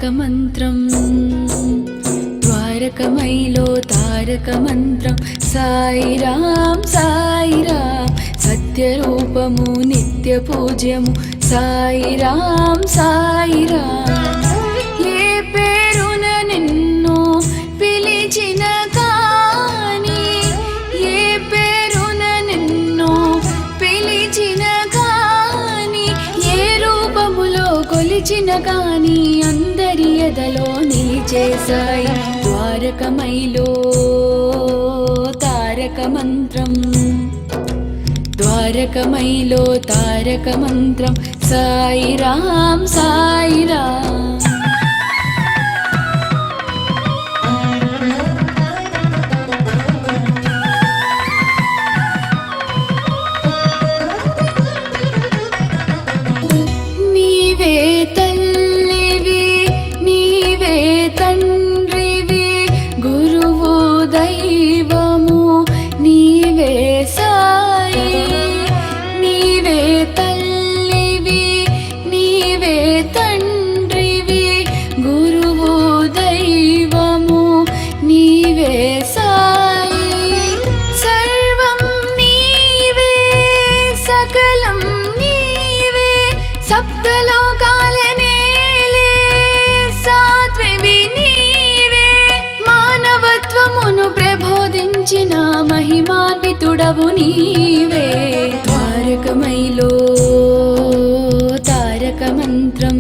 తారకమంత్రం ద్వారకమైలో తారకమంత్రం సాయిరాం సాయిరాం సత్యరూపము నిత్య పూజ్యము సాయిరాం సాయిరాం ఏ పేరున నిన్ను పిలిచిన కాని ఏ పేరున నిన్ను పిలిచిన కాని ఏ రూపములో కొలిచిన కాని అందరి ఎదలో నిలిచే సాయి ద్వారకమైలో తారకమంత్రం ద్వారకమైలో తారకమంత్రం సాయిరాం సాయిరాం నీవే తల్లివి నీవే తండ్రివి గురువు దైవము నీవే సాయి నీవే తల్లివి నీవే తండ్రివి గురువు దైవము నీవే సాయి సర్వం నీవే సకలం నీవే సప్తలోకాలనేలే సాత్వివి నీవే మానవత్వమును ప్రబోధించిన మహిమాన్వితుడవు నీవే ద్వారకమైలో తారకమంత్రం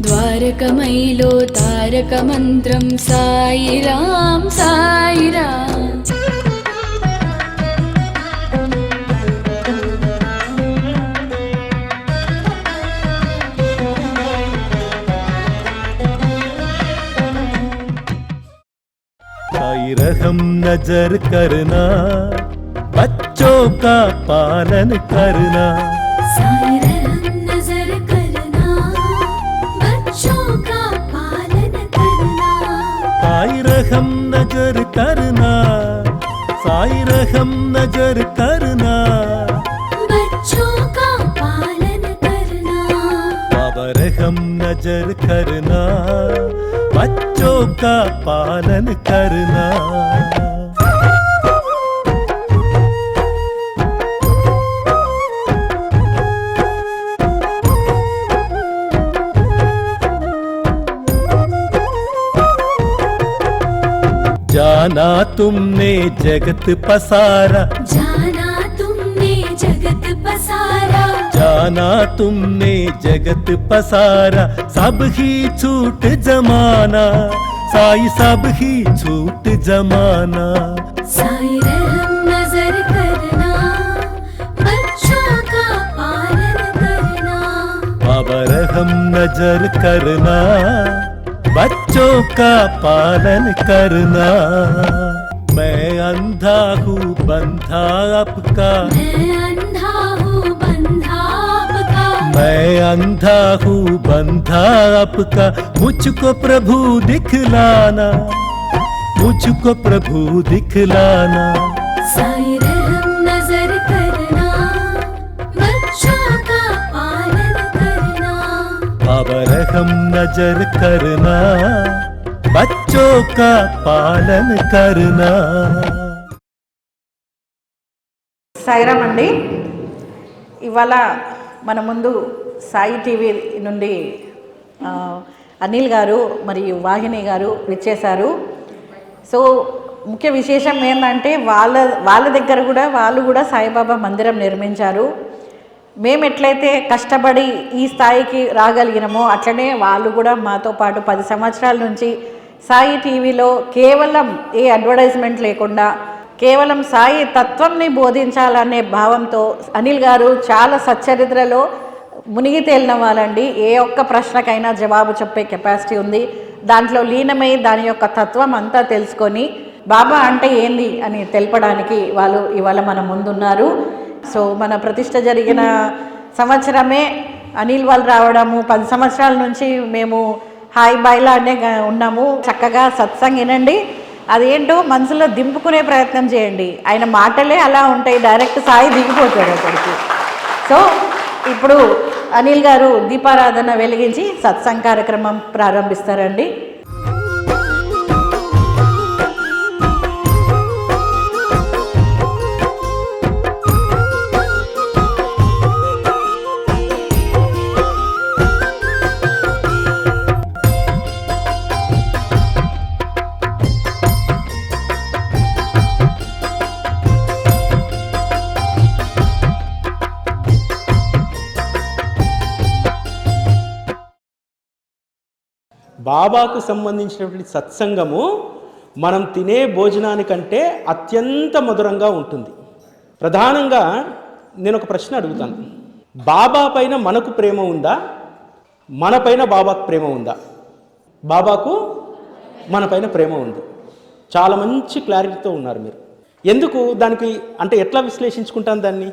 ద్వారకమైలో తారకమంత్రం సాయిరాం సాయిరాం साई रहम नजर करना बच्चों का पालन करना साई रहम नजर करना बच्चों का पालन करना साई रहम नजर करना साई रहम नजर करना बच्चों का पालन करना बाबा रहम नजर करना बच्चों का पालन करना जाना तुमने जगत पसारा जाना तुमने जगत पसारा जाना तुमने जगत पसारा सब ही छूट जमाना साई सब ही छूट जमाना साई रहम नजर करना बच्चों का पालन करना बाबा रहम नजर करना बच्चों का पालन करना मैं अंधा हूँ बंधा आपका मैं अंधा हूँ बंधा आपका मैं अंधा हूँ बंधा आपका मुझको प्रभु दिखलाना मुझको प्रभु दिखलाना साई रहम नजर करना बच्चों का पालन करना बाबा रहम नजर करना बच्चों का पालन करना సాయిరామ్ అండి. ఇవాళ మన ముందు సాయి టీవీ నుండి అనిల్ గారు మరియు వాహిని గారు విచ్చేశారు. సో ముఖ్య విశేషం ఏంటంటే వాళ్ళ దగ్గర కూడా వాళ్ళు కూడా సాయిబాబా మందిరం నిర్మించారు. మేము ఎట్లయితే కష్టపడి ఈ స్థాయికి రాగలిగినామో అట్లనే వాళ్ళు కూడా మాతో పాటు 10 సంవత్సరాల నుంచి సాయి టీవీలో కేవలం ఏ అడ్వర్టైజ్మెంట్ లేకుండా కేవలం సాయి తత్వంని బోధించాలనే భావంతో అనిల్ గారు చాలా సచ్చరిత్రలో మునిగి తేలిన వాళ్ళండి. ఏ ఒక్క ప్రశ్నకైనా జవాబు చెప్పే కెపాసిటీ ఉంది. దాంట్లో లీనమై దాని యొక్క తత్వం అంతా తెలుసుకొని బాబా అంటే ఏంది అని తెలపడానికి వాళ్ళు ఇవాళ మన ముందున్నారు. సో మన ప్రతిష్ట జరిగిన సంవత్సరమే అనిల్ వాళ్ళు రావడము, 10 సంవత్సరాల నుంచి మేము హాయ్ బాయ్లానే ఉన్నాము. చక్కగా సత్సంగ్ వినండి, అదేంటో మనసులో దింపుకునే ప్రయత్నం చేయండి. ఆయన మాటలే అలా ఉంటాయి, డైరెక్ట్ సాయి దిగిపోతాడు అక్కడికి. సో ఇప్పుడు అనిల్ గారు దీపారాధన వెలిగించి సత్సంగ కార్యక్రమం ప్రారంభిస్తారండి. బాబాకు సంబంధించినటువంటి సత్సంగము మనం తినే భోజనానికంటే అత్యంత మధురంగా ఉంటుంది. ప్రధానంగా నేను ఒక ప్రశ్న అడుగుతాను, బాబా పైన మనకు ప్రేమ ఉందా, మన పైన బాబాకు ప్రేమ ఉందా? బాబాకు మన పైన ప్రేమ ఉంది. చాలా మంచి క్లారిటీతో ఉన్నారు మీరు. ఎందుకు దానికి అంటే ఎట్లా విశ్లేషించుకుంటాను దాన్ని?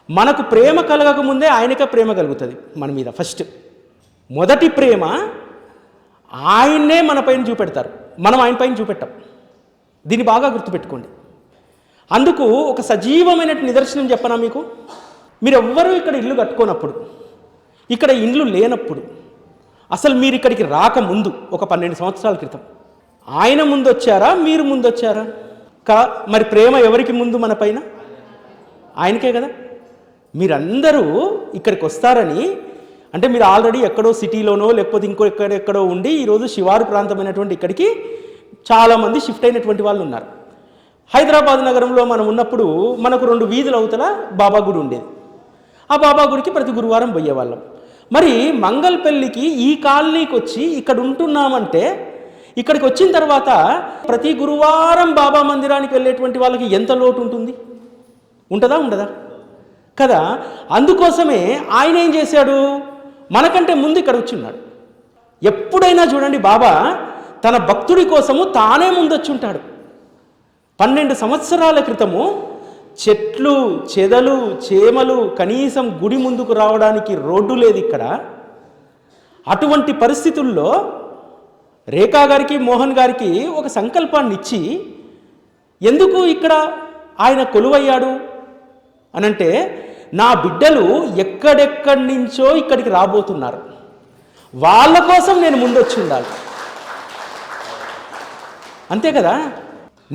మనకు ప్రేమ కలగకముందే ఆయనకే ప్రేమ కలుగుతుంది మన మీద. ఫస్ట్ మొదటి ప్రేమ ఆయన్నే మన పైన చూపెడతారు, మనం ఆయన పైన చూపెట్టాం. దీన్ని బాగా గుర్తుపెట్టుకోండి. అందుకు ఒక సజీవమైన నిదర్శనం చెప్పనా మీకు. మీరు ఎవ్వరూ ఇక్కడ ఇల్లు కట్టుకోనప్పుడు, ఇక్కడ ఇండ్లు లేనప్పుడు, అసలు మీరు ఇక్కడికి రాకముందు ఒక 12 సంవత్సరాల క్రితం ఆయన ముందు వచ్చారా, మీరు ముందు వచ్చారా? మరి ప్రేమ ఎవరికి ముందు మన పైన? ఆయనకే కదా. మీరందరూ ఇక్కడికి వస్తారని అంటే మీరు ఆల్రెడీ ఎక్కడో సిటీలోనో లేకపోతే ఇంకో ఎక్కడెక్కడో ఉండి ఈరోజు శివారు ప్రాంతమైనటువంటి ఇక్కడికి చాలామంది షిఫ్ట్ అయినటువంటి వాళ్ళు ఉన్నారు. హైదరాబాద్ నగరంలో మనం ఉన్నప్పుడు మనకు 2 వీధుల అవతల బాబా గుడి ఉండేది. ఆ బాబా గుడికి ప్రతి గురువారం పోయేవాళ్ళం. మరి మంగళపల్లికి ఈ కాలనీకి వచ్చి ఇక్కడ ఉంటున్నామంటే ఇక్కడికి వచ్చిన తర్వాత ప్రతి గురువారం బాబా మందిరానికి వెళ్ళేటువంటి వాళ్ళకి ఎంత లోటు ఉంటుంది? ఉంటుందా ఉండదా కదా. అందుకోసమే ఆయన ఏం చేశాడు, మనకంటే ముందు ఇక్కడ వచ్చున్నాడు. ఎప్పుడైనా చూడండి బాబా తన భక్తుడి కోసము తానే ముందొచ్చి ఉంటాడు. 12 సంవత్సరాల క్రితము చెట్లు చెదలు చేమలు కనీసం గుడి ముందుకు రావడానికి రోడ్డు లేదు ఇక్కడ. అటువంటి పరిస్థితుల్లో రేఖా గారికి మోహన్ గారికి ఒక సంకల్పాన్ని ఇచ్చి ఎందుకు ఇక్కడ ఆయన కొలువయ్యాడు అనంటే, నా బిడ్డలు ఎక్కడెక్కడి నుంచో ఇక్కడికి రాబోతున్నారు, వాళ్ళ కోసం నేను ముందొచ్చి ఉండాలి. అంతే కదా.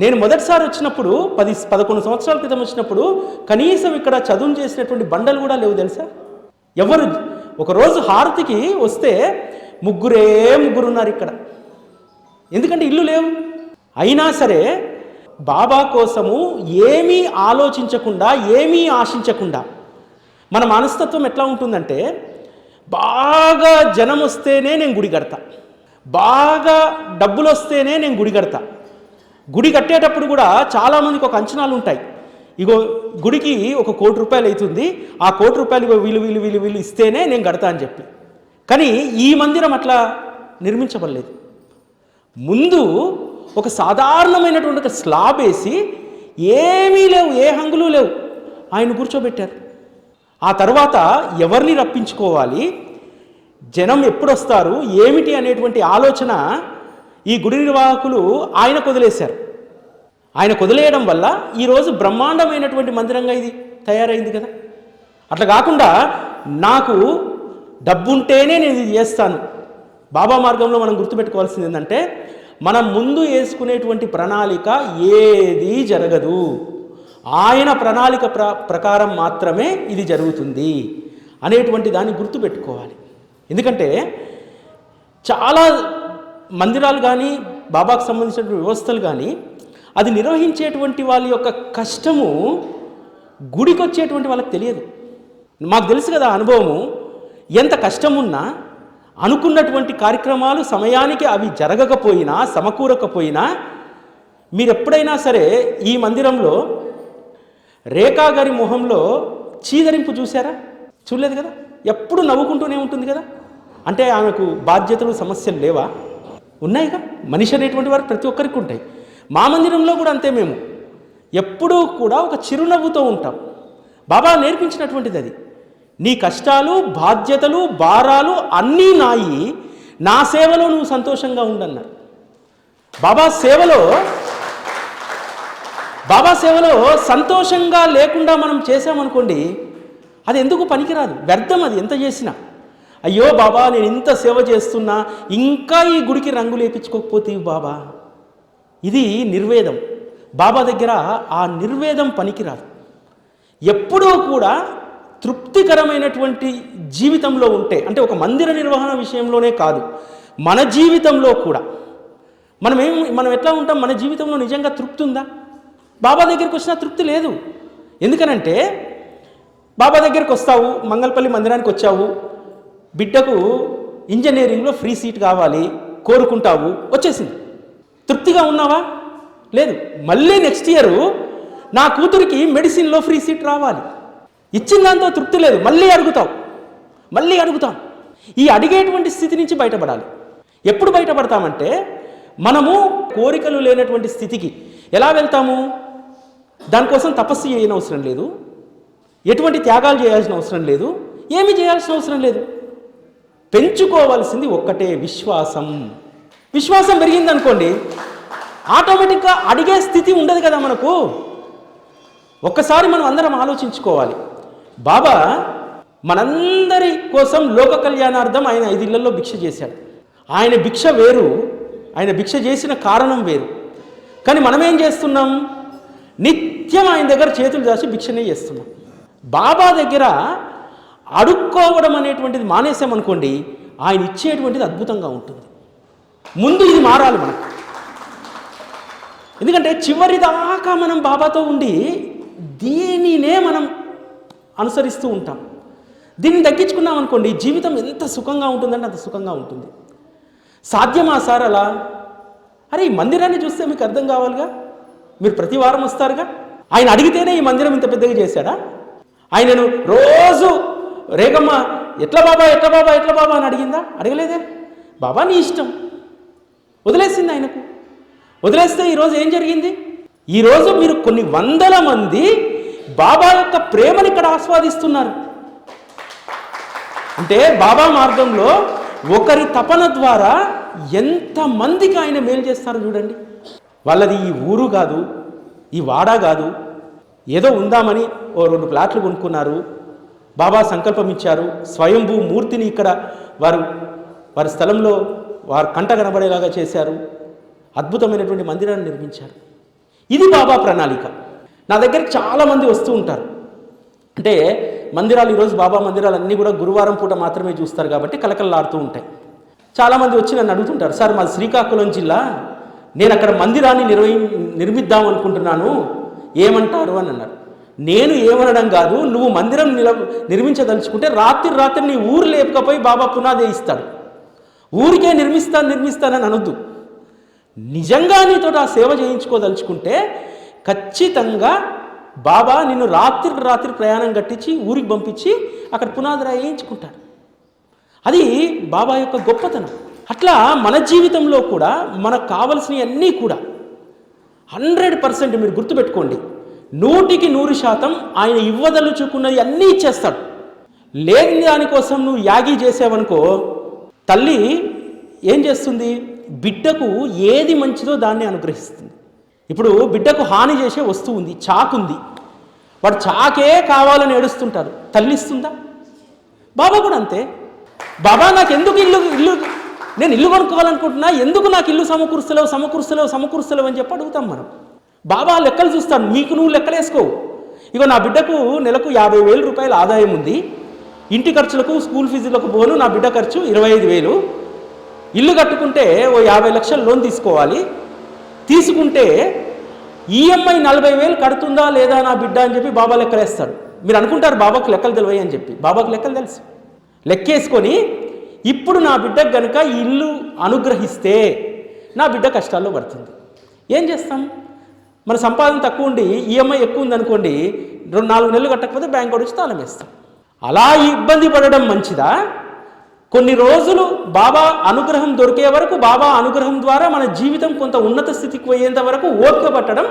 నేను మొదటిసారి వచ్చినప్పుడు 10-11 సంవత్సరాల క్రితం వచ్చినప్పుడు కనీసం ఇక్కడ చదువు చేసినటువంటి బండలు కూడా లేవు తెలుసా. ఎవరు ఒకరోజు హారతికి వస్తే ముగ్గురున్నారు ఇక్కడ. ఎందుకంటే ఇల్లు లేవు. అయినా సరే బాబా కోసము ఏమీ ఆలోచించకుండా ఏమీ ఆశించకుండా మన మనస్తత్వం ఎట్లా ఉంటుందంటే, బాగా జనం వస్తేనే నేను గుడి కడతా, బాగా డబ్బులు వస్తేనే నేను గుడి కడతా. గుడి కట్టేటప్పుడు కూడా చాలామందికి ఒక అంచనాలు ఉంటాయి. ఇగో గుడికి ఒక 1 కోటి రూపాయలు అవుతుంది, ఆ 1 కోటి రూపాయలు ఇగో వీళ్ళు ఇస్తేనే నేను కడతా అని చెప్పి. కానీ ఈ మందిరం అట్లా నిర్మించబడలేదు. ముందు ఒక సాధారణమైనటువంటి ఒక స్లాబ్ వేసి ఏమీ లేవు, ఏ హంగులు లేవు, ఆయన కూర్చోబెట్టారు. ఆ తర్వాత ఎవరిని రప్పించుకోవాలి, జనం ఎప్పుడు వస్తారు ఏమిటి అనేటువంటి ఆలోచన ఈ గుడి నిర్వాహకులు ఆయన వదిలేశారు. ఆయన వదిలేయడం వల్ల ఈరోజు బ్రహ్మాండమైనటువంటి మందిరంగా ఇది తయారైంది కదా. అట్లా కాకుండా నాకు డబ్బుంటేనే నేను ఇది చేస్తాను. బాబా మార్గంలో మనం గుర్తుపెట్టుకోవాల్సింది ఏంటంటే, మనం ముందు వేసుకునేటువంటి ప్రణాళిక ఏది జరగదు, ఆయన ప్రణాళిక ప్రకారం మాత్రమే ఇది జరుగుతుంది అనేటువంటి దాన్ని గుర్తుపెట్టుకోవాలి. ఎందుకంటే చాలా మందిరాలు కానీ బాబాకు సంబంధించిన వ్యవస్థలు కానీ అది నిర్వహించేటువంటి వాళ్ళ యొక్క కష్టము గుడికి వచ్చేటువంటి వాళ్ళకి తెలియదు. మాకు తెలుసు కదా అనుభవము. ఎంత కష్టమున్నా అనుకున్నటువంటి కార్యక్రమాలు సమయానికి అవి జరగకపోయినా సమకూరకపోయినా, మీరు ఎప్పుడైనా సరే ఈ మందిరంలో రేఖా గారి మొహంలో చీదరింపు చూసారా? చూడలేదు కదా. ఎప్పుడు నవ్వుకుంటూనే ఉంటుంది కదా. అంటే ఆమెకు బాధ్యతలు సమస్యలు లేవా? ఉన్నాయిగా. మనిషి అనేటువంటి వారు ప్రతి ఒక్కరికి ఉంటాయి. మా మందిరంలో కూడా అంతే. మేము ఎప్పుడూ కూడా ఒక చిరునవ్వుతో ఉంటాం. బాబా నేర్పించినటువంటిది అది. నీ కష్టాలు బాధ్యతలు భారాలు అన్నీ నాయి, నా సేవలో నువ్వు సంతోషంగా ఉండన్నారు. బాబా సేవలో సంతోషంగా లేకుండా మనం చేసామనుకోండి, అది ఎందుకు పనికిరాదు, వ్యర్థం అది ఎంత చేసినా. అయ్యో బాబా నేను ఇంత సేవ చేస్తున్నా ఇంకా ఈ గుడికి రంగు లేపించుకోకపోతే బాబా, ఇది నిర్వేదం. బాబా దగ్గర ఆ నిర్వేదం పనికిరాదు. ఎప్పుడూ కూడా తృప్తికరమైనటువంటి జీవితంలో ఉంటే, అంటే ఒక మందిర నిర్వహణ విషయంలోనే కాదు, మన జీవితంలో కూడా మనం ఎట్లా ఉంటాం, మన జీవితంలో నిజంగా తృప్తి ఉందా? బాబా దగ్గరికి వచ్చినా తృప్తి లేదు. ఎందుకనంటే బాబా దగ్గరికి వస్తావు, మంగళపల్లి మందిరానికి వచ్చావు, బిడ్డకు ఇంజనీరింగ్లో ఫ్రీ సీట్ కావాలి కోరుకుంటావు, వచ్చేసింది. తృప్తిగా ఉన్నావా? లేదు. మళ్ళీ నెక్స్ట్ ఇయర్ నా కూతురికి మెడిసిన్లో ఫ్రీ సీట్ రావాలి, ఇచ్చిన దాంతో తృప్తి లేదు, మళ్ళీ అడుగుతాం. ఈ అడిగేటువంటి స్థితి నుంచి బయటపడాలి. ఎప్పుడు బయటపడతామంటే మనము కోరికలు లేనటువంటి స్థితికి ఎలా వెళ్తాము? దానికోసం తపస్సు చేయనవసరం లేదు, ఎటువంటి త్యాగాలు చేయాల్సిన అవసరం లేదు, ఏమీ చేయాల్సిన అవసరం లేదు. పెంచుకోవాల్సింది ఒక్కటే, విశ్వాసం. విశ్వాసం పెరిగిందనుకోండి, ఆటోమేటిక్గా అడిగే స్థితి ఉండదు కదా మనకు. ఒక్కసారి మనం అందరం ఆలోచించుకోవాలి. బాబా మనందరి కోసం లోక కళ్యాణార్థం ఆయన 5 ఇళ్లలో భిక్ష చేశాడు. ఆయన భిక్ష వేరు, ఆయన భిక్ష చేసిన కారణం వేరు. కానీ మనం ఏం చేస్తున్నాం? నిత్యం ఆయన దగ్గర చేతులు దాచి భిక్షనే చేస్తున్నాం. బాబా దగ్గర అడుక్కోవడం అనేటువంటిది మానేసామనుకోండి, ఆయన ఇచ్చేటువంటిది అద్భుతంగా ఉంటుంది. ముందు ఇది మారాలి మనకు. ఎందుకంటే చివరి దాకా మనం బాబాతో ఉండి దీనినే మనం అనుసరిస్తూ ఉంటాం. దీన్ని తగ్గించుకున్నాం అనుకోండి, జీవితం ఎంత సుఖంగా ఉంటుందంటే అంత సుఖంగా ఉంటుంది. సాధ్యమా సార్ అలా? అరే ఈ మందిరాన్ని చూస్తే మీకు అర్థం కావాలిగా, మీరు ప్రతి వారం వస్తారుగా. ఆయన అడిగితేనే ఈ మందిరం ఇంత పెద్దగా చేశాడా? ఆయనను రోజు రేగమ్మ ఎట్లా బాబా అని అడిగిందా? అడగలేదే. బాబా నీ ఇష్టం, వదిలేసింది ఆయనకు. వదిలేస్తే ఈరోజు ఏం జరిగింది? ఈరోజు మీరు కొన్ని వందల మంది బాబా యొక్క ప్రేమని ఇక్కడ ఆస్వాదిస్తున్నారు. అంటే బాబా మార్గంలో ఒకరి తపన ద్వారా ఎంతమందికి ఆయన మేలు చేస్తారో చూడండి. వాళ్ళది ఈ ఊరు కాదు, ఈ వాడా కాదు, ఏదో ఉందామని ఓ 2 ప్లాట్లు కొనుక్కున్నారు. బాబా సంకల్పం ఇచ్చారు, స్వయంభూ మూర్తిని ఇక్కడ వారి స్థలంలో వారి కంట కనబడేలాగా చేశారు, అద్భుతమైనటువంటి మందిరాన్ని నిర్మించారు. ఇది బాబా ప్రణాళిక. నా దగ్గరికి చాలామంది వస్తూ ఉంటారు. అంటే మందిరాలు ఈరోజు బాబా మందిరాలు అన్నీ కూడా గురువారం పూట మాత్రమే చూస్తారు కాబట్టి కలకల్లాడుతూ ఉంటాయి. చాలామంది వచ్చి నన్ను అడుగుతుంటారు, సార్ మాది శ్రీకాకుళం జిల్లా, నేను అక్కడ మందిరాన్ని నిర్మిద్దాం అనుకుంటున్నాను, ఏమంటారు అని అన్నారు. నేను ఏమనడం కాదు, నువ్వు మందిరం నిర్మించదలుచుకుంటే రాత్రి నీ ఊరు లేపకపోయి బాబా పునాది ఇస్తాడు. ఊరికే నిర్మిస్తానని అనొద్దు. నిజంగా నీతో ఆ సేవ చేయించుకోదలుచుకుంటే ఖచ్చితంగా బాబా నిన్ను రాత్రి ప్రయాణం కట్టించి ఊరికి పంపించి అక్కడ పునాది వేయించుకుంటాడు. అది బాబా యొక్క గొప్పతనం. అట్లా మన జీవితంలో కూడా మనకు కావలసినవి అన్నీ కూడా 100% మీరు గుర్తుపెట్టుకోండి, 100% ఆయన ఇవ్వదలుచుకున్నది అన్నీ ఇచ్చేస్తాడు. లేని దానికోసం నువ్వు యాగి చేసావనుకో, తల్లి ఏం చేస్తుంది? బిడ్డకు ఏది మంచిదో దాన్ని అనుగ్రహిస్తుంది. ఇప్పుడు బిడ్డకు హాని చేసే వస్తువు ఉంది, చాకుంది, వాడు చాకే కావాలని ఏడుస్తుంటారు, తల్లి ఇస్తుందా? బాబా కూడా అంతే. బాబా నాకు ఎందుకు నేను ఇల్లు కొనుక్కోవాలనుకుంటున్నా, ఎందుకు నాకు ఇల్లు సమకూరుస్తలేవు అని చెప్పి అడుగుతాం మనం. బాబా లెక్కలు చూస్తాను, నీకు నువ్వు లెక్కలేసుకోవు. ఇగో నా బిడ్డకు నెలకు 50,000 రూపాయల ఆదాయం ఉంది, ఇంటి ఖర్చులకు స్కూల్ ఫీజులకు పోను నా బిడ్డ ఖర్చు 25,000, ఇల్లు కట్టుకుంటే ఓ 50 లక్షలు లోన్ తీసుకోవాలి, తీసుకుంటే ఈఎంఐ 40,000 కడుతుందా లేదా నా బిడ్డ అని చెప్పి బాబా లెక్కలేస్తాడు. మీరు అనుకుంటారు బాబాకు లెక్కలు తెలివయ్యి అని చెప్పి, బాబాకు లెక్కలు తెలుసు. లెక్కేసుకొని ఇప్పుడు నా బిడ్డకు కనుక ఇల్లు అనుగ్రహిస్తే నా బిడ్డ కష్టాల్లో పడుతుంది. ఏం చేస్తాం? మన సంపాదన తక్కువ ఉండి ఈఎంఐ ఎక్కువ ఉందనుకోండి, 2-4 నెలలు కట్టకపోతే బ్యాంక్ వచ్చి తాళం వేస్తాం. అలా ఇబ్బంది పడడం మంచిదా? కొన్ని రోజులు బాబా అనుగ్రహం దొరికే వరకు, బాబా అనుగ్రహం ద్వారా మన జీవితం కొంత ఉన్నత స్థితికి పోయేంత వరకు ఓపిక పట్టడం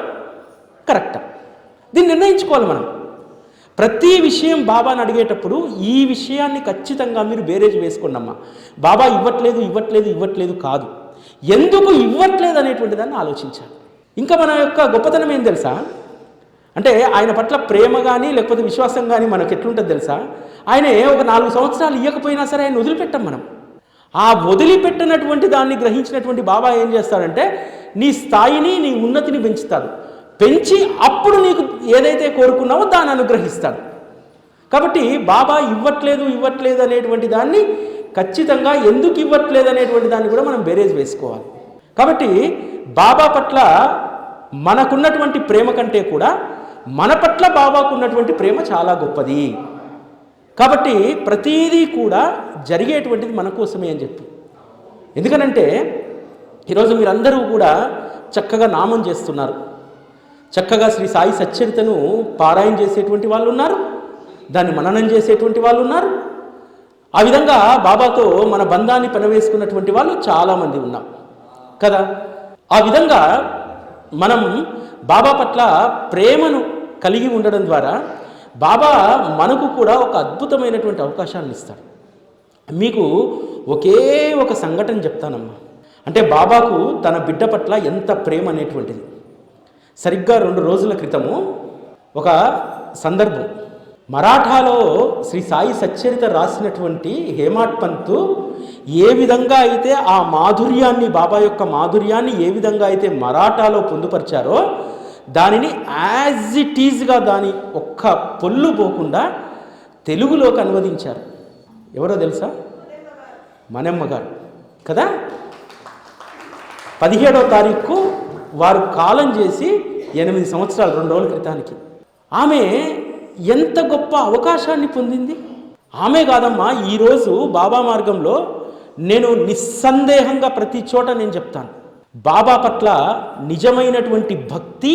కరెక్టా? దీన్ని నిర్ణయించుకోవాలి మనం. ప్రతి విషయం బాబాని అడిగేటప్పుడు ఈ విషయాన్ని ఖచ్చితంగా మీరు బేరేజ్ వేసుకోండమ్మా. బాబా ఇవ్వట్లేదు కాదు, ఎందుకు ఇవ్వట్లేదు అనేటువంటి దాన్ని ఆలోచించాలి. ఇంకా మన యొక్క గొప్పతనం ఏం తెలుసా? అంటే ఆయన పట్ల ప్రేమ కానీ లేకపోతే విశ్వాసం కానీ మనకు ఎట్లుంటుంది తెలుసా? ఆయనే ఒక 4 సంవత్సరాలు ఇవ్వకపోయినా సరే ఆయన వదిలిపెట్టాం మనం. ఆ వదిలిపెట్టినటువంటి దాన్ని గ్రహించినటువంటి బాబా ఏం చేస్తాడంటే నీ స్థాయిని నీ ఉన్నతిని పెంచుతాడు. పెంచి అప్పుడు నీకు ఏదైతే కోరుకున్నావో దాన్ని అనుగ్రహిస్తాడు. కాబట్టి బాబా ఇవ్వట్లేదు అనేటువంటి దాన్ని ఖచ్చితంగా ఎందుకు ఇవ్వట్లేదు అనేటువంటి దాన్ని కూడా మనం బేరేజ్ వేసుకోవాలి. కాబట్టి బాబా పట్ల మనకున్నటువంటి ప్రేమ కంటే కూడా మన పట్ల బాబాకు ఉన్నటువంటి ప్రేమ చాలా గొప్పది. కాబట్టి ప్రతీదీ కూడా జరిగేటువంటిది మన కోసమే అని చెప్పి. ఎందుకనంటే ఈరోజు మీరందరూ కూడా చక్కగా నామం చేస్తున్నారు, చక్కగా శ్రీ సాయి సచ్చరితను పారాయణ చేసేటువంటి వాళ్ళు ఉన్నారు, దాన్ని మననం చేసేటువంటి వాళ్ళు ఉన్నారు. ఆ విధంగా బాబాతో మన బంధాన్ని పెనవేసుకున్నటువంటి వాళ్ళు చాలామంది ఉన్నాం కదా. ఆ విధంగా మనం బాబా పట్ల ప్రేమను కలిగి ఉండడం ద్వారా బాబా మనకు కూడా ఒక అద్భుతమైనటువంటి అవకాశాన్ని ఇస్తాడు. మీకు ఒకే ఒక సంఘటన చెప్తానమ్మా. అంటే బాబాకు తన బిడ్డ పట్ల ఎంత ప్రేమ అనేటువంటిది. సరిగ్గా 2 రోజుల క్రితము ఒక సందర్భం, మరాఠాలో శ్రీ సాయి సచ్చరిత రాసినటువంటి హేమాడ్ పంతు ఏ విధంగా అయితే ఆ మాధుర్యాన్ని, బాబా యొక్క మాధుర్యాన్ని ఏ విధంగా అయితే మరాఠాలో పొందుపరిచారో దానిని యాజ్ ఇట్ ఈజ్గా దాని ఒక్క పొల్లు పోకుండా తెలుగులోకి అనువదించారు. ఎవరో తెలుసా? మనమ్మ గారు కదా. 17వ తారీఖు వారు కాలం చేసి 8 సంవత్సరాలు 2 రోజుల క్రితానికి. ఆమె ఎంత గొప్ప అవకాశాన్ని పొందింది. ఆమె కాదమ్మా, ఈరోజు బాబా మార్గంలో నేను నిస్సందేహంగా ప్రతి చోట నేను చెప్తాను, బాబా పట్ల నిజమైనటువంటి భక్తి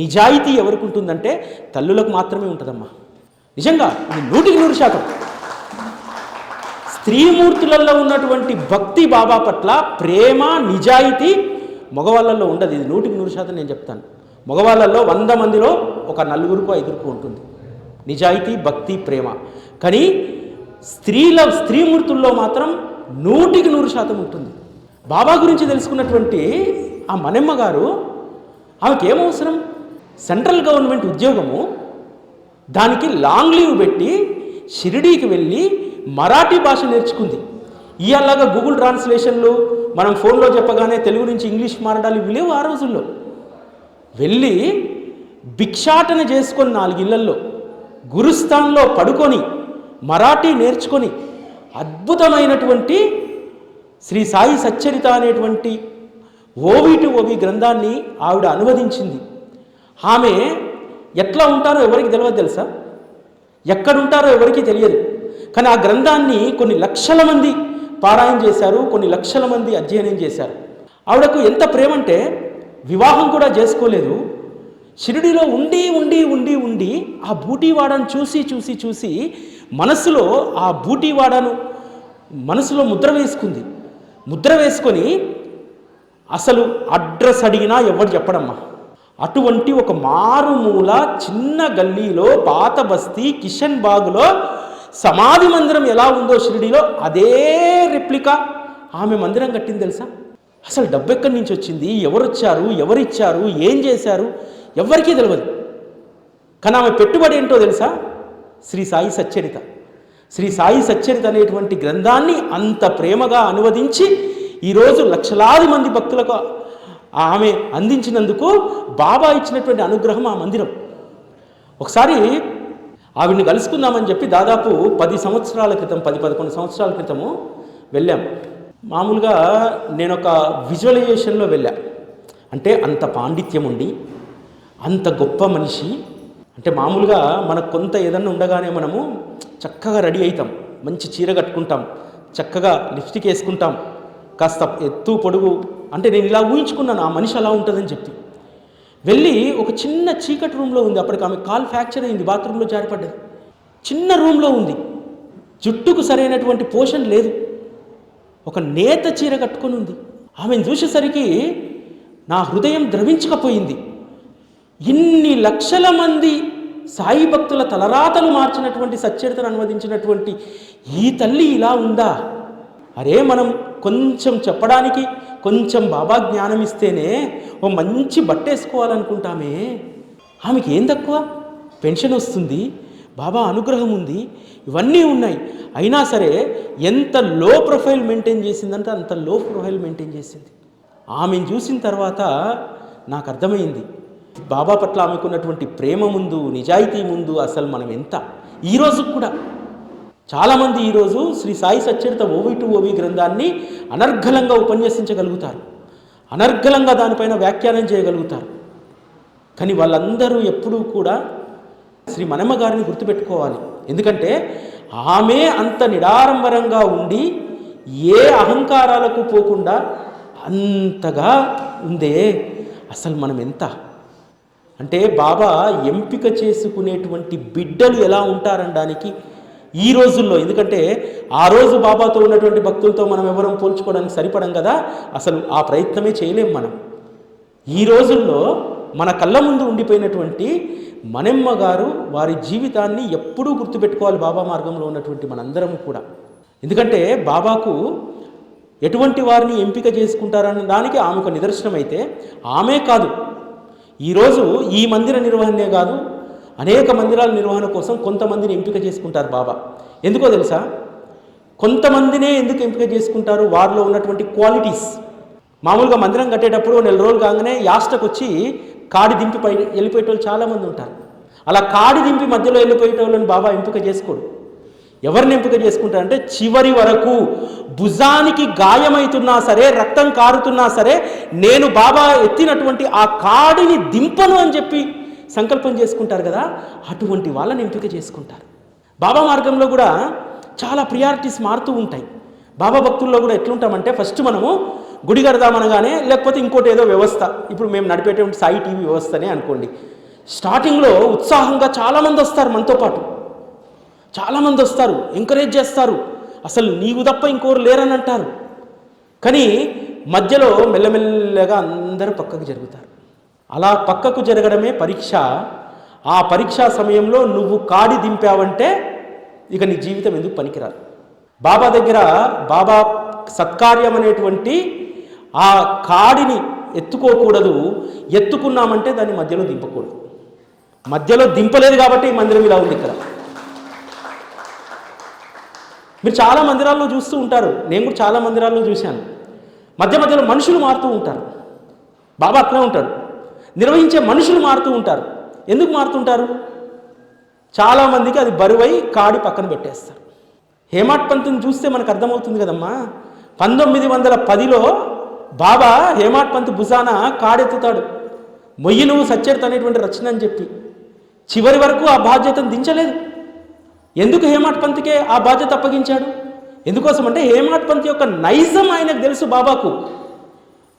నిజాయితీ ఎవరికి ఉంటుందంటే తల్లులకు మాత్రమే ఉంటుందమ్మా. నిజంగా ఇది 100% స్త్రీమూర్తులలో ఉన్నటువంటి భక్తి బాబా పట్ల ప్రేమ నిజాయితీ మగవాళ్ళల్లో ఉండదు. ఇది 100% నేను చెప్తాను. మగవాళ్ళల్లో 100 మందిలో ఒక 4 5 ఉంటుంది నిజాయితీ, భక్తి, ప్రేమ. కానీ స్త్రీమూర్తుల్లో మాత్రం 100% ఉంటుంది. బాబా గురించి తెలుసుకున్నటువంటి ఆ మనమ్మ గారు, ఆమెకి ఏమవసరం? సెంట్రల్ గవర్నమెంట్ ఉద్యోగము, దానికి లాంగ్ లీవ్ పెట్టి షిరిడీకి వెళ్ళి మరాఠీ భాష నేర్చుకుంది. ఇలాగా గూగుల్ ట్రాన్స్లేషన్లు మనం ఫోన్లో చెప్పగానే తెలుగు నుంచి ఇంగ్లీష్ మారడాలు ఇవి లేవు ఆ రోజుల్లో. వెళ్ళి భిక్షాటన చేసుకొని 4 ఇళ్లల్లో గురుస్థాన్లో పడుకొని మరాఠీ నేర్చుకొని అద్భుతమైనటువంటి శ్రీ సాయి సచ్చరిత అనేటువంటి ఓవి గ్రంథాన్ని ఆవిడ అనువదించింది. ఆమె ఎట్లా ఉంటారో ఎవరికి తెలియదు తెలుసా, ఎక్కడుంటారో ఎవరికి తెలియదు. కానీ ఆ గ్రంథాన్ని కొన్ని లక్షల మంది పారాయణ చేశారు, కొన్ని లక్షల మంది అధ్యయనం చేశారు. ఆవిడకు ఎంత ప్రేమ అంటే వివాహం కూడా చేసుకోలేదు. షిరిడీలో ఉండి ఆ బూటీవాడను చూసి మనసులో ఆ బూటీవాడను మనసులో ముద్ర వేసుకుంది. ముద్ర వేసుకొని అసలు అడ్రస్ అడిగినా ఎవరు చెప్పడమ్మా. అటువంటి ఒక మారుమూల చిన్న గల్లీలో పాత బస్తీ కిషన్ బాగులో సమాధి మందిరం ఎలా ఉందో షిరిడీలో అదే రెప్లికా ఆమె మందిరం కట్టింది తెలుసా. అసలు డబ్బు ఎక్కడి నుంచి వచ్చింది, ఎవరొచ్చారు, ఎవరిచ్చారు, ఏం చేశారు ఎవరికీ తెలియదు. కానీ ఆమె పెట్టుబడి ఏంటో తెలుసా? శ్రీ సాయి సచ్చరిత. శ్రీ సాయి సచ్చరిత అనేటువంటి గ్రంథాన్ని అంత ప్రేమగా అనువదించి ఈరోజు లక్షలాది మంది భక్తులకు ఆమె అందించినందుకు బాబా ఇచ్చినటువంటి అనుగ్రహం ఆ మందిరం. ఒకసారి ఆవిడ్ని కలుసుకుందామని చెప్పి దాదాపు 10 సంవత్సరాల క్రితం 10-11 సంవత్సరాల క్రితము వెళ్ళాం. మామూలుగా నేను ఒక విజువలైజేషన్లో వెళ్ళా. అంటే అంత పాండిత్యం ఉండి అంత గొప్ప మనిషి. అంటే మామూలుగా మనకు కొంత ఏదన్నా ఉండగానే మనము చక్కగా రెడీ అవుతాం, మంచి చీర కట్టుకుంటాం, చక్కగా లిప్స్టిక్ వేసుకుంటాం, కాస్త ఎత్తు పొడుగు. అంటే నేను ఇలా ఊహించుకున్నాను ఆ మనిషి అలా ఉంటుందని చెప్పి వెళ్ళి ఒక చిన్న చీకటి రూమ్లో ఉంది. అప్పటికి ఆమె కాల్ ఫ్రాక్చర్ అయింది, బాత్రూంలో జారిపడ్డది. చిన్న రూమ్లో ఉంది, జుట్టుకు సరైనటువంటి పోషణ లేదు, ఒక నేత చీర కట్టుకొని ఉంది. ఆమెను చూసేసరికి నా హృదయం ద్రవించకపోయింది. ఇన్ని లక్షల మంది సాయి భక్తుల తలరాతలు మార్చినటువంటి సచ్చరితను అనువదించినటువంటి ఈ తల్లి ఇలా ఉందా? అరే మనం కొంచెం చెప్పడానికి కొంచెం బాబా జ్ఞానం ఇస్తేనే ఓ మంచి బట్టేసుకోవాలనుకుంటామే, ఆమెకి ఏం తక్కువ? పెన్షన్ వస్తుంది, బాబా అనుగ్రహం ఉంది, ఇవన్నీ ఉన్నాయి. అయినా సరే ఎంత లో ప్రొఫైల్ మెయింటైన్ చేసిందంటే అంత లో ప్రొఫైల్ మెయింటైన్ చేసింది. ఆమెను చూసిన తర్వాత నాకు అర్థమైంది బాబా పట్ల ఆమెకున్నటువంటి ప్రేమ ముందు, నిజాయితీ ముందు అసలు మనం ఎంత. ఈరోజు కూడా చాలామంది ఈరోజు శ్రీ సాయి సచ్చరిత ఓవి టు ఓవి గ్రంథాన్ని అనర్గళంగా ఉపన్యసించగలుగుతారు, అనర్గళంగా దానిపైన వ్యాఖ్యానం చేయగలుగుతారు. కానీ వాళ్ళందరూ ఎప్పుడూ కూడా శ్రీ మనమ్మ గారిని గుర్తుపెట్టుకోవాలి. ఎందుకంటే ఆమె అంత నిడారంబరంగా ఉండి ఏ అహంకారాలకు పోకుండా అంతగా ఉందే. అసలు మనం ఎంత అంటే బాబా ఎంపిక చేసుకునేటువంటి బిడ్డలు ఎలా ఉంటారనడానికి ఈ రోజుల్లో, ఎందుకంటే ఆ రోజు బాబాతో ఉన్నటువంటి భక్తులతో మనం ఎవరం పోల్చుకోవడానికి సరిపడం కదా, అసలు ఆ ప్రయత్నమే చేయలేం మనం. ఈ రోజుల్లో మన కళ్ళ ముందు ఉండిపోయినటువంటి మనమ్మ గారు వారి జీవితాన్ని ఎప్పుడూ గుర్తుపెట్టుకోవాలి బాబా మార్గంలో ఉన్నటువంటి మనందరము కూడా. ఎందుకంటే బాబాకు ఎటువంటి వారిని ఎంపిక చేసుకుంటారన్న దానికి ఆమె ఒక నిదర్శనం అయితే, ఆమె కాదు ఈరోజు ఈ మందిర నిర్వహణే కాదు అనేక మందిరాల నిర్వహణ కోసం కొంతమందిని ఎంపిక చేసుకుంటారు బాబా. ఎందుకో తెలుసా? కొంతమందినే ఎందుకు ఎంపిక చేసుకుంటారు? వారిలో ఉన్నటువంటి క్వాలిటీస్. మామూలుగా మందిరం కట్టేటప్పుడు 4 రోజులు కాగానే యాస్టకు వచ్చి కాడి దింపి వెళ్ళిపోయేటోళ్ళు చాలామంది ఉంటారు. అలా కాడి దింపి మధ్యలో వెళ్ళిపోయేటోళ్ళని బాబా ఎంపిక చేసుకోడు. ఎవరిని ఎంపిక చేసుకుంటారంటే చివరి వరకు భుజానికి గాయమవుతున్నా సరే, రక్తం కారుతున్నా సరే, నేను బాబా ఎత్తినటువంటి ఆ కాడిని దింపను అని చెప్పి సంకల్పం చేసుకుంటారు కదా, అటువంటి వాళ్ళని ఎంపిక చేసుకుంటారు. బాబా మార్గంలో కూడా చాలా ప్రియారిటీస్ మారుతూ ఉంటాయి. బాబా భక్తుల్లో కూడా ఎట్లుంటామంటే, ఫస్ట్ మనము గుడి కడదామనగానే, లేకపోతే ఇంకోటి ఏదో వ్యవస్థ, ఇప్పుడు మేము నడిపేటువంటి సాయి టీవీ వ్యవస్థనే అనుకోండి, స్టార్టింగ్లో ఉత్సాహంగా చాలామంది వస్తారు, మనతో పాటు చాలామంది వస్తారు, ఎంకరేజ్ చేస్తారు, అసలు నీవు తప్ప ఇంకోరు లేరని అంటారు. కానీ మధ్యలో మెల్లమెల్లగా అందరూ పక్కకు జరుగుతారు. అలా పక్కకు జరగడమే పరీక్ష. ఆ పరీక్షా సమయంలో నువ్వు కాడి దింపావంటే ఇక నీ జీవితం ఎందుకు పనికిరాదు. బాబా దగ్గర బాబా సత్కార్యం అనేటువంటి ఆ కాడిని ఎత్తుకోకూడదు. ఎత్తుకున్నామంటే దాన్ని మధ్యలో దింపకూడదు. మధ్యలో దింపలేదు కాబట్టి ఈ మందిరం ఇలా ఉంది. ఇక్కడ మీరు చాలా మందిరాల్లో చూస్తూ ఉంటారు, నేను కూడా చాలా మందిరాల్లో చూశాను. మధ్య మధ్యలో మనుషులు మారుతూ ఉంటారు. బాబా అట్లా ఉంటాడు, నిర్వహించే మనుషులు మారుతూ ఉంటారు. ఎందుకు మారుతుంటారు? చాలామందికి అది బరువై కాడి పక్కన పెట్టేస్తారు. హేమాడ్ పంత్ని చూస్తే మనకు అర్థమవుతుంది కదమ్మా. 1910లో బాబా హేమాడ్ పంత్ భుజాన కాడెత్తుతాడు, మొయ్యి నువ్వు సచ్చరిత అనేటువంటి రచన అని చెప్పి. చివరి వరకు ఆ బాధ్యతను దించలేదు. ఎందుకు హేమాడ్ పంత్కే ఆ బాధ్యత అప్పగించాడు? ఎందుకోసం అంటే హేమాడ్ పంత్ యొక్క నైజం ఆయనకు తెలుసు బాబాకు.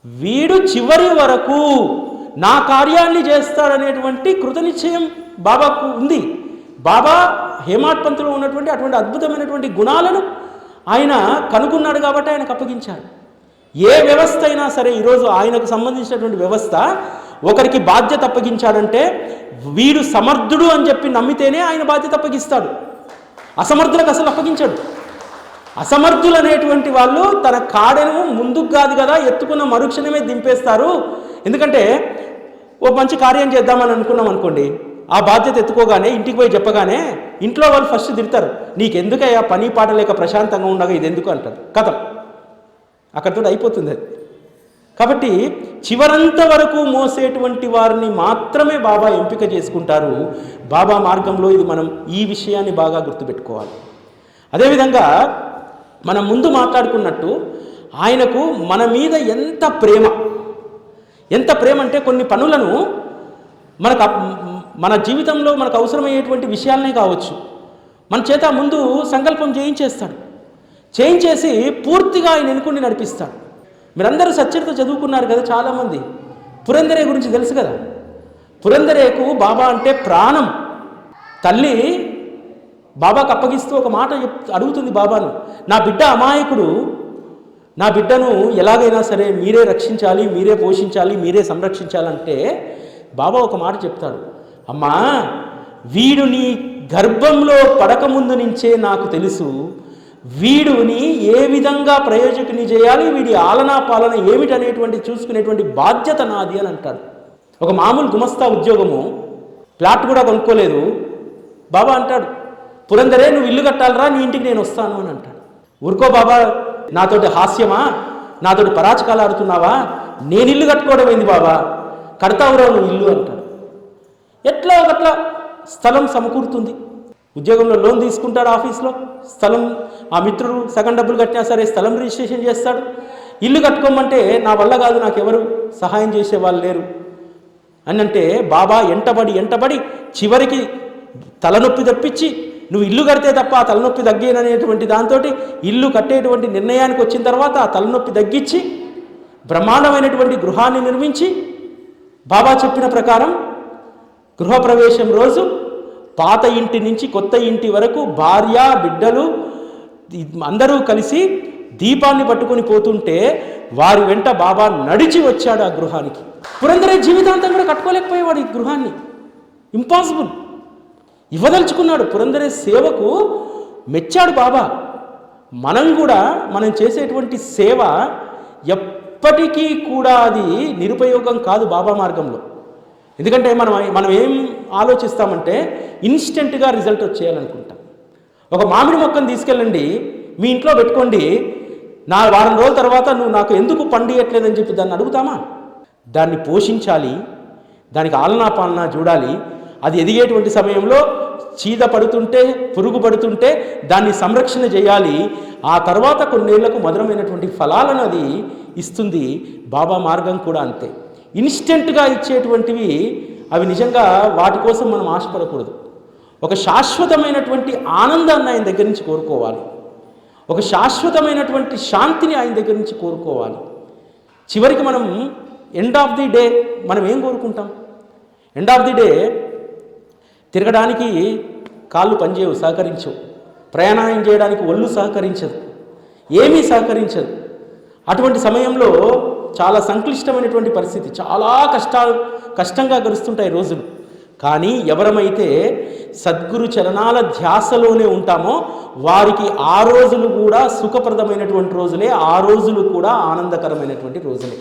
వీడు చివరి వరకు నా కార్యాన్ని చేస్తాడనేటువంటి కృతనిశ్చయం బాబాకు ఉంది. బాబా హేమాడ్ పంత్లో ఉన్నటువంటి అటువంటి అద్భుతమైనటువంటి గుణాలను ఆయన కనుగొన్నాడు కాబట్టి ఆయనకు అప్పగించాడు. ఏ వ్యవస్థ అయినా సరే ఈరోజు ఆయనకు సంబంధించినటువంటి వ్యవస్థ ఒకరికి బాధ్యత అప్పగించాడంటే వీడు సమర్థుడు అని చెప్పి నమ్మితేనే ఆయన బాధ్యత అప్పగిస్తాడు. అసమర్థులకు అసలు అప్పగించాడు. అసమర్థులు అనేటువంటి వాళ్ళు తన కాడెను ముందుకు కాదు కదా ఎత్తుకున్న మరుక్షణమే దింపేస్తారు. ఎందుకంటే ఓ మంచి కార్యం చేద్దామని అనుకున్నాం అనుకోండి, ఆ బాధ్యత ఎత్తుకోగానే ఇంటికి పోయి చెప్పగానే ఇంట్లో వాళ్ళు ఫస్ట్ తిడతారు, నీకెందుకయ్యా పని పాట లేక ప్రశాంతంగా ఉండగా ఇది ఎందుకు అంటారు. కథం అక్కడితో అయిపోతుంది అది. కాబట్టి చివరంత వరకు మోసేటువంటి వారిని మాత్రమే బాబా ఎంపిక చేసుకుంటారు. బాబా మార్గంలో ఇది మనం ఈ విషయాన్ని బాగా గుర్తుపెట్టుకోవాలి. అదేవిధంగా మనం ముందు మాట్లాడుకున్నట్టు ఆయనకు మన మీద ఎంత ప్రేమ అంటే కొన్ని పనులను మన జీవితంలో మనకు అవసరమయ్యేటువంటి విషయాలనే కావచ్చు, మన చేత ముందు సంకల్పం చేయించేస్తాడు. చేయించేసి పూర్తిగా ఆయన ఎన్నుకుని నడిపిస్తాడు. మీరందరూ సచ్చరిత చదువుకున్నారు కదా చాలామంది. పురందరే గురించి తెలుసు కదా. పురందరేకు బాబా అంటే ప్రాణం. తల్లి బాబాకు అప్పగిస్తూ ఒక మాట అడుగుతుంది బాబాను, నా బిడ్డ అమాయకుడు, నా బిడ్డను ఎలాగైనా సరే మీరే రక్షించాలి, మీరే పోషించాలి, మీరే సంరక్షించాలంటే బాబా ఒక మాట చెప్తాడు, అమ్మా వీడు నీ గర్భంలో పడకముందు నుంచే నాకు తెలుసు, వీడుని ఏ విధంగా ప్రయోజకుని చేయాలి, వీడి ఆలనా పాలన ఏమిటనేటువంటి చూసుకునేటువంటి బాధ్యత నాది అని అంటాడు. ఒక మామూలు గుమస్తా ఉద్యోగము ప్లాట్ కూడా కొనుక్కోలేదు. బాబా అంటాడు, పురందరే నువ్వు ఇల్లు కట్టాలరా, నీ ఇంటికి నేను వస్తాను అని అంటాడు. ఊరుకో బాబా, నాతోటి హాస్యమా, నాతోటి పరాచకాలు ఆడుతున్నావా, నేను ఇల్లు కట్టుకోవడం ఏంది బాబా, కడతావురా నువ్వు ఇల్లు అంటాడు. ఎట్లా ఒకట్లా స్థలం సమకూరుతుంది. ఉద్యోగంలో లోన్ తీసుకుంటాడు, ఆఫీస్లో స్థలం, ఆ మిత్రుడు సగం డబ్బులు కట్టినా సరే స్థలం రిజిస్ట్రేషన్ చేస్తాడు. ఇల్లు కట్టుకోమంటే నా వల్ల కాదు, నాకెవరు సహాయం చేసే వాళ్ళు లేరు అని అంటే బాబా ఎంటబడి చివరికి తలనొప్పి తెప్పించి నువ్వు ఇల్లు కడితే తప్ప ఆ తలనొప్పి తగ్గేననేటువంటి దాంతో ఇల్లు కట్టేటువంటి నిర్ణయానికి వచ్చిన తర్వాత ఆ తలనొప్పి తగ్గించి బ్రహ్మాండమైనటువంటి గృహాన్ని నిర్మించి బాబా చెప్పిన ప్రకారం గృహప్రవేశం రోజు పాత ఇంటి నుంచి కొత్త ఇంటి వరకు భార్య బిడ్డలు అందరూ కలిసి దీపాన్ని పట్టుకొని పోతుంటే వారి వెంట బాబా నడిచి వచ్చాడు ఆ గృహానికి. పురందరే జీవితాంతం కూడా కట్టుకోలేకపోయేవాడు ఈ గృహాన్ని, ఇంపాసిబుల్. ఇవ్వదలుచుకున్నాడు. పురందరే సేవకు మెచ్చాడు బాబా. మనం చేసేటువంటి సేవ ఎప్పటికీ కూడా అది నిరుపయోగం కాదు బాబా మార్గంలో. ఎందుకంటే మనం ఏం ఆలోచిస్తామంటే ఇన్స్టెంట్గా రిజల్ట్ వచ్చేయాలనుకుంటాం. ఒక మామిడి మొక్కను తీసుకెళ్ళండి, మీ ఇంట్లో పెట్టుకోండి, వారం రోజుల తర్వాత నువ్వు నాకు ఎందుకు పండియట్లేదని చెప్పి దాన్ని అడుగుతామా? దాన్ని పోషించాలి, దానికి ఆలనా పాలనా చూడాలి. అది ఎదిగేటువంటి సమయంలో చీద పడుతుంటే, పురుగు పడుతుంటే దాన్ని సంరక్షణ చేయాలి. ఆ తర్వాత కొన్నేళ్లకు మధురమైనటువంటి ఫలాలను అది ఇస్తుంది. బాబా మార్గం కూడా అంతే. ఇన్స్టెంట్గా ఇచ్చేటువంటివి అవి నిజంగా వాటి కోసం మనం ఆశపడకూడదు. ఒక శాశ్వతమైనటువంటి ఆనందాన్ని ఆయన దగ్గర నుంచి కోరుకోవాలి. ఒక శాశ్వతమైనటువంటి శాంతిని ఆయన దగ్గర నుంచి కోరుకోవాలి. చివరికి మనం ఎండ్ ఆఫ్ ది డే మనం ఏం కోరుకుంటాం? ఎండ్ ఆఫ్ ది డే తిరగడానికి కాళ్ళు పనిచేయవు, సహకరించవు. ప్రయాణం చేయడానికి ఒళ్ళు సహకరించదు, ఏమీ సహకరించదు. అటువంటి సమయంలో చాలా సంక్లిష్టమైనటువంటి పరిస్థితి, చాలా కష్టంగా గడుస్తుంటాయి రోజులు. కానీ ఎవరమైతే సద్గురు చరణాల ధ్యాసలోనే ఉంటామో వారికి ఆ రోజులు కూడా సుఖప్రదమైనటువంటి రోజులే, ఆ రోజులు కూడా ఆనందకరమైనటువంటి రోజులే.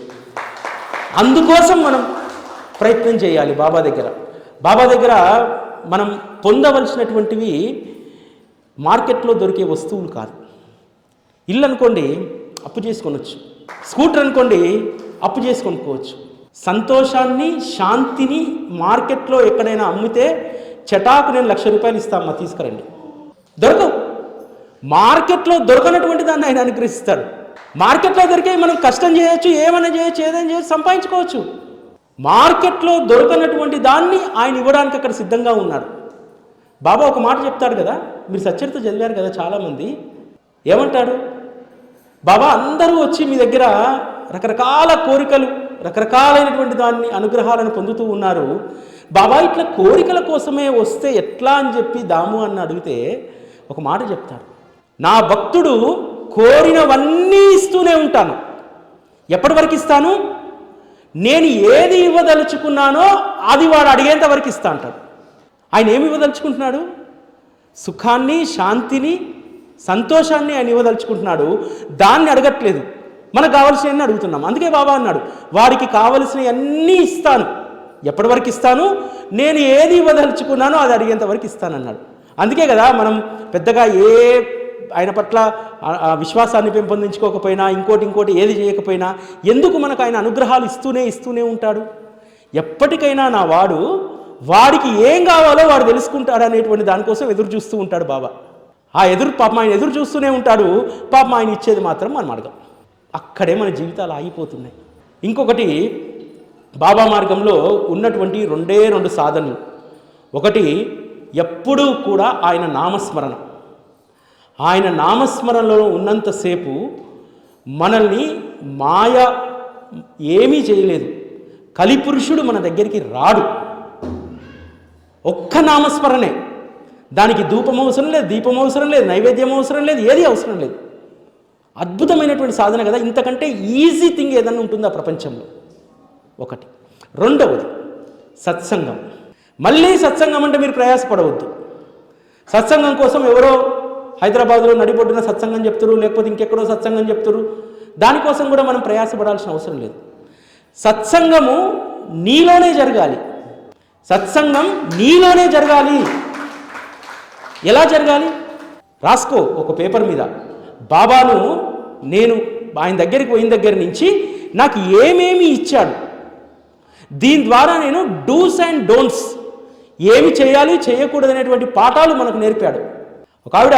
అందుకోసం మనం ప్రయత్నం చేయాలి బాబా దగ్గర మనం పొందవలసినటువంటివి మార్కెట్లో దొరికే వస్తువులు కాదు. ఇల్లు అనుకోండి అప్పు చేసుకొనొచ్చు, స్కూటర్ అనుకోండి అప్పు చేసుకొనుకోవచ్చు. సంతోషాన్ని, శాంతిని మార్కెట్లో ఎక్కడైనా అమ్మితే చటాకు నేను 1,00,000 రూపాయలు ఇస్తామా, తీసుకురండి. దొరకవు. మార్కెట్లో దొరకనటువంటి దాన్ని ఆయన అనుగ్రహిస్తాడు. మార్కెట్లో దొరికే మనం కష్టం చేయొచ్చు, ఏదైనా చేయొచ్చు, సంపాదించుకోవచ్చు. మార్కెట్లో దొరకనటువంటి దాన్ని ఆయన ఇవ్వడానికి అక్కడ సిద్ధంగా ఉన్నాడు. బాబా ఒక మాట చెప్తాడు కదా, మీరు సచ్చరిత చదివారు కదా చాలామంది. ఏమంటాడు బాబా? అందరూ వచ్చి మీ దగ్గర రకరకాల కోరికలు, రకరకాలైనటువంటి దాన్ని అనుగ్రహాలను పొందుతూ ఉన్నారు. బాబా ఇట్లా కోరికల కోసమే వస్తే ఎట్లా అని చెప్పి దాము అని అడిగితే ఒక మాట చెప్తాడు, నా భక్తుడు కోరినవన్నీ ఇస్తూనే ఉంటాను. ఎప్పటి వరకు ఇస్తాను? నేను ఏది ఇవ్వదలుచుకున్నానో అది వాడు అడిగేంత వరకు ఇస్తా అంటాడు. ఆయన ఏమి ఇవ్వదలుచుకుంటున్నాడు? సుఖాన్ని, శాంతిని, సంతోషాన్ని ఆయన ఇవ్వదలుచుకుంటున్నాడు. దాన్ని అడగట్లేదు, మనకు కావలసినవన్నీ అడుగుతున్నాం. అందుకే బాబా అన్నాడు, వాడికి కావలసినవన్నీ ఇస్తాను. ఎప్పటి వరకు ఇస్తాను? నేను ఏది ఇవ్వదలుచుకున్నానో అది అడిగేంత వరకు ఇస్తానన్నాడు. అందుకే కదా మనం పెద్దగా ఆయన పట్ల విశ్వాసాన్ని పెంపొందించుకోకపోయినా, ఇంకోటి ఏది చేయకపోయినా ఎందుకు మనకు ఆయన అనుగ్రహాలు ఇస్తూనే ఉంటాడు. ఎప్పటికైనా నా వాడికి ఏం కావాలో వాడు తెలుసుకుంటాడు అనేటువంటి దానికోసం ఎదురు చూస్తూ ఉంటాడు బాబా. పాపం ఆయన ఎదురు చూస్తూనే ఉంటాడు. పాపం ఆయన ఇచ్చేది మాత్రం మనం అడగం. అక్కడే మన జీవితాలు ఆగిపోతున్నాయి. ఇంకొకటి, బాబా మార్గంలో ఉన్నటువంటి 2 సాధనలు. ఒకటి, ఎప్పుడూ కూడా ఆయన నామస్మరణ. ఆయన నామస్మరణలో ఉన్నంతసేపు మనల్ని మాయ ఏమీ చేయలేదు. కలిపురుషుడు మన దగ్గరికి రాడు. ఒక్క నామస్మరణే. దానికి ధూపం అవసరం లేదు, దీపం అవసరం లేదు, నైవేద్యం అవసరం లేదు, ఏది అవసరం లేదు. అద్భుతమైనటువంటి సాధన కదా. ఇంతకంటే ఈజీ థింగ్ ఏదన్నా ఉంటుందా ప్రపంచంలో? ఒకటి. రెండవది సత్సంగం. మళ్ళీ సత్సంగం అంటే మీరు ప్రయాసపడవద్దు. సత్సంగం కోసం ఎవరో హైదరాబాద్లో నడిబొడ్డున సత్సంగం చెప్తారు, లేకపోతే ఇంకెక్కడో సత్సంగం చెప్తారు. దానికోసం కూడా మనం ప్రయాసపడాల్సిన అవసరం లేదు. సత్సంగము నీలోనే జరగాలి. సత్సంగం నీలోనే జరగాలి. ఎలా జరగాలి? రాసుకో ఒక పేపర్ మీద, బాబాను నేను ఆయన దగ్గరికి పోయిన దగ్గర నుంచి నాకు ఏమేమి ఇచ్చాడు, దీని ద్వారా నేను డూస్ అండ్ డోంట్స్ ఏమి చేయాలి చేయకూడదు అనేటువంటి పాఠాలు మనకు నేర్పాడు. ఒక ఆవిడ,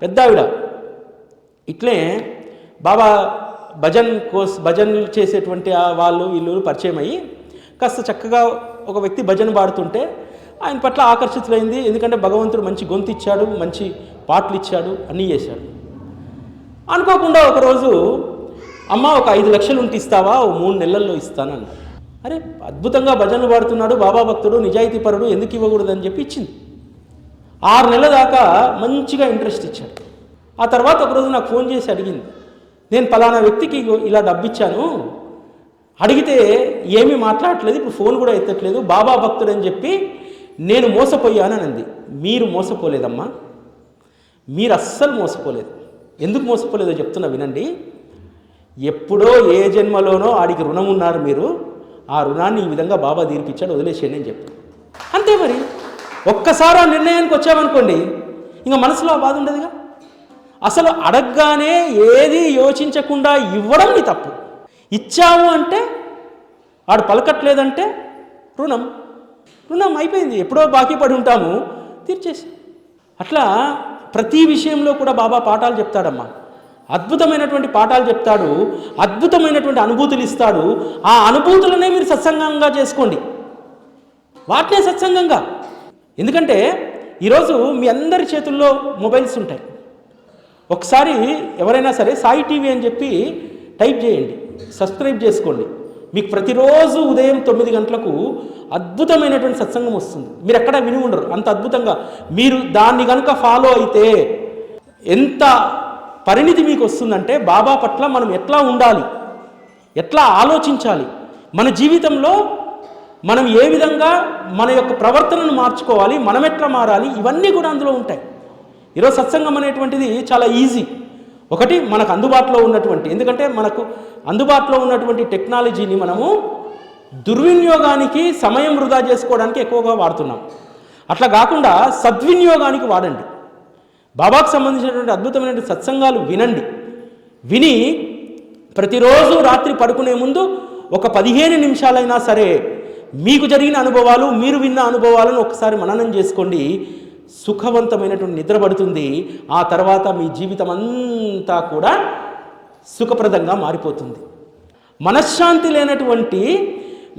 పెద్ద ఆవిడ, ఇట్లే బాబా భజనలు చేసేటువంటి వాళ్ళు వీళ్ళు పరిచయం అయ్యి కాస్త చక్కగా ఒక వ్యక్తి భజన పాడుతుంటే ఆయన పట్ల ఆకర్షితులైంది. ఎందుకంటే భగవంతుడు మంచి గొంతు ఇచ్చాడు, మంచి పాటలు ఇచ్చాడు, అన్నీ చేశాడు. అనుకోకుండా ఒకరోజు అమ్మ ఒక 5 లక్షలు ఉంటే ఇస్తావా, ఓ 3 నెలల్లో ఇస్తానన్న. అరే అద్భుతంగా భజనలు పాడుతున్నాడు, బాబా భక్తుడు, నిజాయితీ పరుడు, ఎందుకు ఇవ్వకూడదని చెప్పి ఇచ్చింది. 6 నెలల దాకా మంచిగా ఇంట్రెస్ట్ ఇచ్చాడు. ఆ తర్వాత ఒకరోజు నాకు ఫోన్ చేసి అడిగింది, నేను పలానా వ్యక్తికి ఇలా డబ్బు ఇచ్చాను, అడిగితే ఏమీ మాట్లాడట్లేదు, ఇప్పుడు ఫోన్ కూడా ఎత్తట్లేదు, బాబా భక్తుడు అని చెప్పి నేను మోసపోయానని అంది. మీరు మోసపోలేదమ్మా, మీరు అస్సలు మోసపోలేదు. ఎందుకు మోసపోలేదో చెప్తున్నా వినండి. ఎప్పుడో ఏ జన్మలోనో ఆడికి రుణం ఉన్నారు మీరు, ఆ రుణాన్ని ఈ విధంగా బాబా తీర్పిచ్చాడు, వదిలేసేయండి అని చెప్పి. అంతే మరి. ఒక్కసారి ఆ నిర్ణయానికి వచ్చామనుకోండి, ఇంకా మనసులో ఆ బాధ ఉండదుగా. అసలు అడగగానే ఏది యోచించకుండా ఇవ్వడం నీ తప్పు. ఇచ్చాము అంటే ఆడు పలకట్లేదంటే రుణం అయిపోయింది, ఎప్పుడో బాకీ పడి ఉంటాము, తీర్చేసి. అట్లా ప్రతి విషయంలో కూడా బాబా పాఠాలు చెప్తాడమ్మా. అద్భుతమైనటువంటి పాఠాలు చెప్తాడు, అద్భుతమైనటువంటి అనుభూతులు ఇస్తాడు. ఆ అనుభూతులనే మీరు సత్సంగంగా చేసుకోండి, వాటినే సత్సంగంగా. ఎందుకంటే ఈరోజు మీ అందరి చేతుల్లో మొబైల్స్ ఉంటాయి. ఒకసారి ఎవరైనా సరే సాయి టీవీ అని చెప్పి టైప్ చేయండి, సబ్స్క్రైబ్ చేసుకోండి. మీకు ప్రతిరోజు ఉదయం 9 గంటలకు అద్భుతమైనటువంటి సత్సంగం వస్తుంది. మీరు ఎక్కడా విని ఉండరు, అంత అద్భుతంగా. మీరు దాన్ని కనుక ఫాలో అయితే ఎంత పరిణితి మీకు వస్తుందంటే బాబా పట్ల మనం ఎట్లా ఉండాలి, ఎట్లా ఆలోచించాలి, మన జీవితంలో మనం ఏ విధంగా మన యొక్క ప్రవర్తనను మార్చుకోవాలి, మనం ఎట్లా మారాలి, ఇవన్నీ కూడా అందులో ఉంటాయి. ఈరోజు సత్సంగం అనేటువంటిది చాలా ఈజీ. ఒకటి మనకు అందుబాటులో ఉన్నటువంటి, ఎందుకంటే మనకు అందుబాటులో ఉన్నటువంటి టెక్నాలజీని మనము దుర్వినియోగానికి, సమయం వృధా చేసుకోవడానికి ఎక్కువగా వాడుతున్నాం. అట్లా కాకుండా సద్వినియోగానికి వాడండి. బాబాకు సంబంధించినటువంటి అద్భుతమైన సత్సంగాలు వినండి. విని ప్రతిరోజు రాత్రి పడుకునే ముందు ఒక 15 నిమిషాలైనా సరే మీకు జరిగిన అనుభవాలు, మీరు విన్న అనుభవాలను ఒకసారి మననం చేసుకోండి. సుఖవంతమైనటువంటి నిద్ర పడుతుంది. ఆ తర్వాత మీ జీవితం అంతా కూడా సుఖప్రదంగా మారిపోతుంది. మనశ్శాంతి లేనటువంటి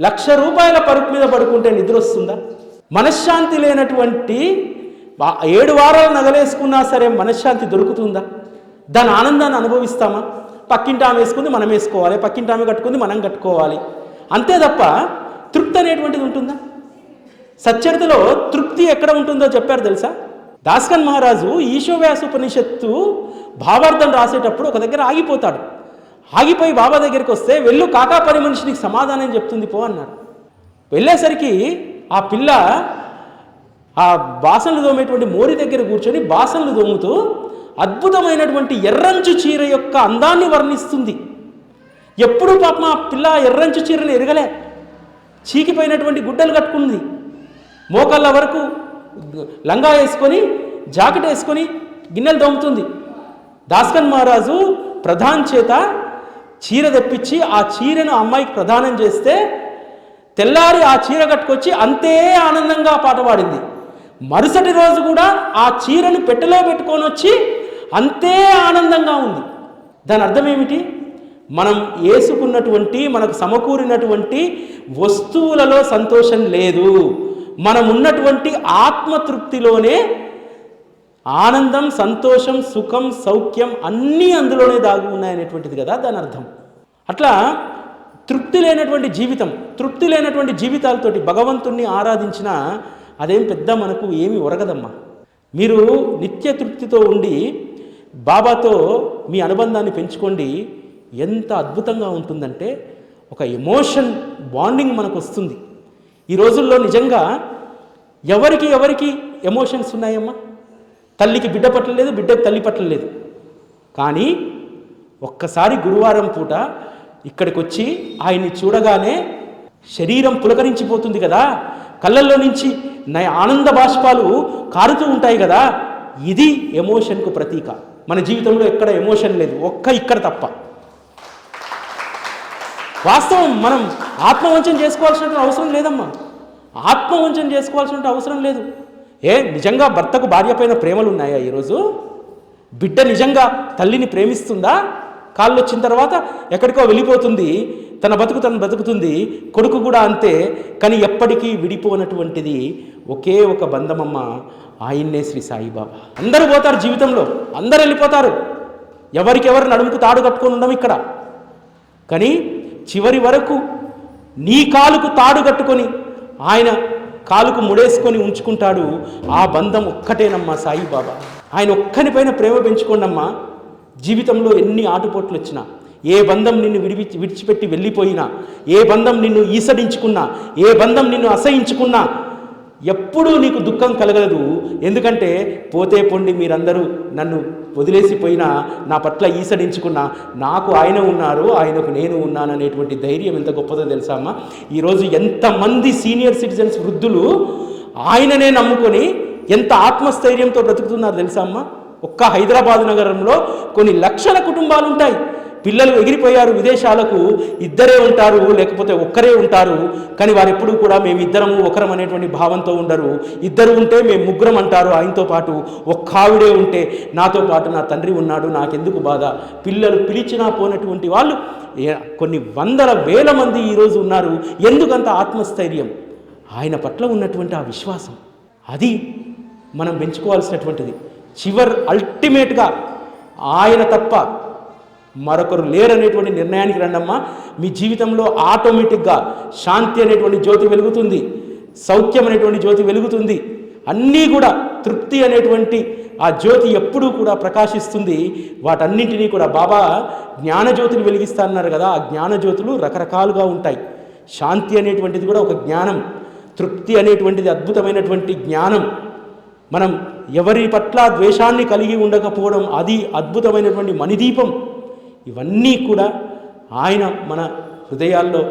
1,00,000 రూపాయల పరుపు మీద పడుకుంటే నిద్ర వస్తుందా? మనశ్శాంతి లేనటువంటి 7 వారాలు నగలేసుకున్నా సరే మనశ్శాంతి దొరుకుతుందా? దాని ఆనందాన్ని అనుభవిస్తామా? పక్కింటి ఆమె వేసుకుంది మనం వేసుకోవాలి, పక్కింటి ఆమె కట్టుకుంది మనం కట్టుకోవాలి, అంతే తప్ప తృప్తి అనేటువంటిది ఉంటుందా? సచ్చరితలో తృప్తి ఎక్కడ ఉంటుందో చెప్పారు తెలుసా? దాస్కన్ మహారాజు ఈశోవ్యాస ఉపనిషత్తు భావార్థం రాసేటప్పుడు ఒక దగ్గర ఆగిపోతాడు. ఆగిపోయి బాబా దగ్గరికి వస్తే, వెళ్ళు కాకా పని మనిషినికి సమాధానం చెప్తుంది పో అన్నాడు. వెళ్ళేసరికి ఆ పిల్ల ఆ బాసనలు దోమేటువంటి మోరి దగ్గర కూర్చొని బాసనలు దోముతూ అద్భుతమైనటువంటి ఎర్రంచు చీర యొక్క అందాన్ని వర్ణిస్తుంది. ఎప్పుడు పాపం ఆ పిల్ల ఎర్రంచు చీరని ఎరగలే, చీకిపోయినటువంటి గుడ్డలు కట్టుకుంది, మోకాళ్ళ వరకు లంగా వేసుకొని జాకెట్ వేసుకొని గిన్నెలు దోముతుంది. దాస్కన్ మహారాజు ప్రధాన్ చేత చీర తెప్పించి ఆ చీరను అమ్మాయికి ప్రదానం చేస్తే తెల్లారి ఆ చీర కట్టుకొచ్చి అంతే ఆనందంగా పాట పాడింది. మరుసటి రోజు కూడా ఆ చీరను పెట్టెలో పెట్టుకొని వచ్చి అంతే ఆనందంగా ఉంది. దాని అర్థం ఏమిటి? మనం వేసుకున్నటువంటి, మనకు సమకూరినటువంటి వస్తువులలో సంతోషం లేదు, మనం ఉన్నటువంటి ఆత్మతృప్తిలోనే ఆనందం, సంతోషం, సుఖం, సౌఖ్యం అన్నీ అందులోనే దాగి ఉన్నాయనేటువంటిది కదా దాని అర్థం. అట్లా తృప్తి లేనటువంటి జీవితం, తృప్తి లేనటువంటి జీవితాలతోటి భగవంతుణ్ణి ఆరాధించినా అదేం పెద్ద మనకు ఏమి ఒరగదమ్మా. మీరు నిత్య తృప్తితో ఉండి బాబాతో మీ అనుబంధాన్ని పెంచుకోండి. ఎంత అద్భుతంగా ఉంటుందంటే ఒక ఎమోషన్ బాండింగ్ మనకు వస్తుంది. ఈ రోజుల్లో నిజంగా ఎవరికి ఎమోషన్స్ ఉన్నాయమ్మా? తల్లికి బిడ్డ పట్టలేదు, బిడ్డకి తల్లి పట్టలేదు. కానీ ఒక్కసారి గురువారం పూట ఇక్కడికి వచ్చి ఆయన్ని చూడగానే శరీరం పులకరించిపోతుంది కదా, కళ్ళల్లో నుంచి ఆనంద బాష్పాలు కారుతూ ఉంటాయి కదా, ఇది ఎమోషన్కు ప్రతీక. మన జీవితంలో ఎక్కడ ఎమోషన్ లేదు, ఇక్కడ తప్ప. వాస్తవం, మనం ఆత్మవంచన చేసుకోవాల్సిన అవసరం లేదమ్మా, ఆత్మవంచన చేసుకోవాల్సిన అవసరం లేదు. నిజంగా భర్తకు భార్య పైన ప్రేమలు ఉన్నాయా ఈరోజు? బిడ్డ నిజంగా తల్లిని ప్రేమిస్తుందా? కాళ్ళు వచ్చిన తర్వాత ఎక్కడికో వెళ్ళిపోతుంది, తన బతుకుతుంది. కొడుకు కూడా అంతే. కానీ ఎప్పటికీ విడిపోనటువంటిది ఒకే ఒక బంధమమ్మ, ఆయన్నే శ్రీ సాయిబాబా. అందరూ పోతారు జీవితంలో, అందరు వెళ్ళిపోతారు, ఎవరికెవరు నడుముకు తాడు కట్టుకొని ఉండము ఇక్కడ. కానీ చివరి వరకు నీ కాలుకు తాడు కట్టుకొని ఆయన కాలుకు ముడేసుకొని ఉంచుకుంటాడు. ఆ బంధం ఒక్కటేనమ్మా సాయిబాబా. ఆయన ఒక్కనిపైన ప్రేమ పెంచుకోండమ్మా. జీవితంలో ఎన్ని ఆటుపోట్లు వచ్చినా, ఏ బంధం నిన్ను విడిచిపెట్టి వెళ్ళిపోయినా, ఏ బంధం నిన్ను ఈసడించుకున్నా, ఏ బంధం నిన్ను అసహించుకున్నా, ఎప్పుడూ నీకు దుఃఖం కలగదు. ఎందుకంటే పోతే పొండి మీరందరూ నన్ను వదిలేసిపోయినా, నా పట్ల ఈసడించుకున్నా, నాకు ఆయన ఉన్నారు, ఆయనకు నేను ఉన్నాను అనేటువంటి ధైర్యం ఎంత గొప్పదో తెలుసా అమ్మా. ఈరోజు ఎంతమంది సీనియర్ సిటిజన్స్ వృద్ధులు ఆయననే నమ్ముకొని ఎంత ఆత్మస్థైర్యంతో బ్రతుకుతున్నారు తెలుసా అమ్మా. ఒక్క హైదరాబాద్ నగరంలో కొన్ని లక్షల కుటుంబాలు ఉంటాయి. పిల్లలు ఎగిరిపోయారు విదేశాలకు, ఇద్దరే ఉంటారు, లేకపోతే ఒక్కరే ఉంటారు. కానీ వారు ఎప్పుడూ కూడా మేము ఇద్దరము ఒకరం అనేటువంటి భావంతో ఉండరు. ఇద్దరు ఉంటే మేము ముగ్గురం అంటారు. ఆయనతో పాటు ఒక్క ఆవిడే ఉంటే నాతో పాటు నా తండ్రి ఉన్నాడు, నాకెందుకు బాధ. పిల్లలు పిలిచినా పోనటువంటి వాళ్ళు కొన్ని వందల వేల మంది ఈరోజు ఉన్నారు. ఎందుకంత ఆత్మస్థైర్యం? ఆయన పట్ల ఉన్నటువంటి ఆ విశ్వాసం, అది మనం పెంచుకోవాల్సినటువంటిది. అల్టిమేట్గా ఆయన తప్ప మరొకరు లేరనేటువంటి నిర్ణయానికి రండమ్మా. మీ జీవితంలో ఆటోమేటిక్గా శాంతి అనేటువంటి జ్యోతి వెలుగుతుంది, సౌఖ్యం అనేటువంటి జ్యోతి వెలుగుతుంది, అన్నీ కూడా తృప్తి అనేటువంటి ఆ జ్యోతి ఎప్పుడూ కూడా ప్రకాశిస్తుంది. వాటన్నింటినీ కూడా బాబా జ్ఞానజ్యోతిని వెలిగిస్తా అన్నారు కదా, ఆ జ్ఞానజ్యోతులు రకరకాలుగా ఉంటాయి. శాంతి అనేటువంటిది కూడా ఒక జ్ఞానం, తృప్తి అనేటువంటిది అద్భుతమైనటువంటి జ్ఞానం. మనం ఎవరి పట్ల ద్వేషాన్ని కలిగి ఉండకపోవడం, అది అద్భుతమైనటువంటి మణిదీపం. ఇవన్నీ కూడా ఆయన మన హృదయాల్లో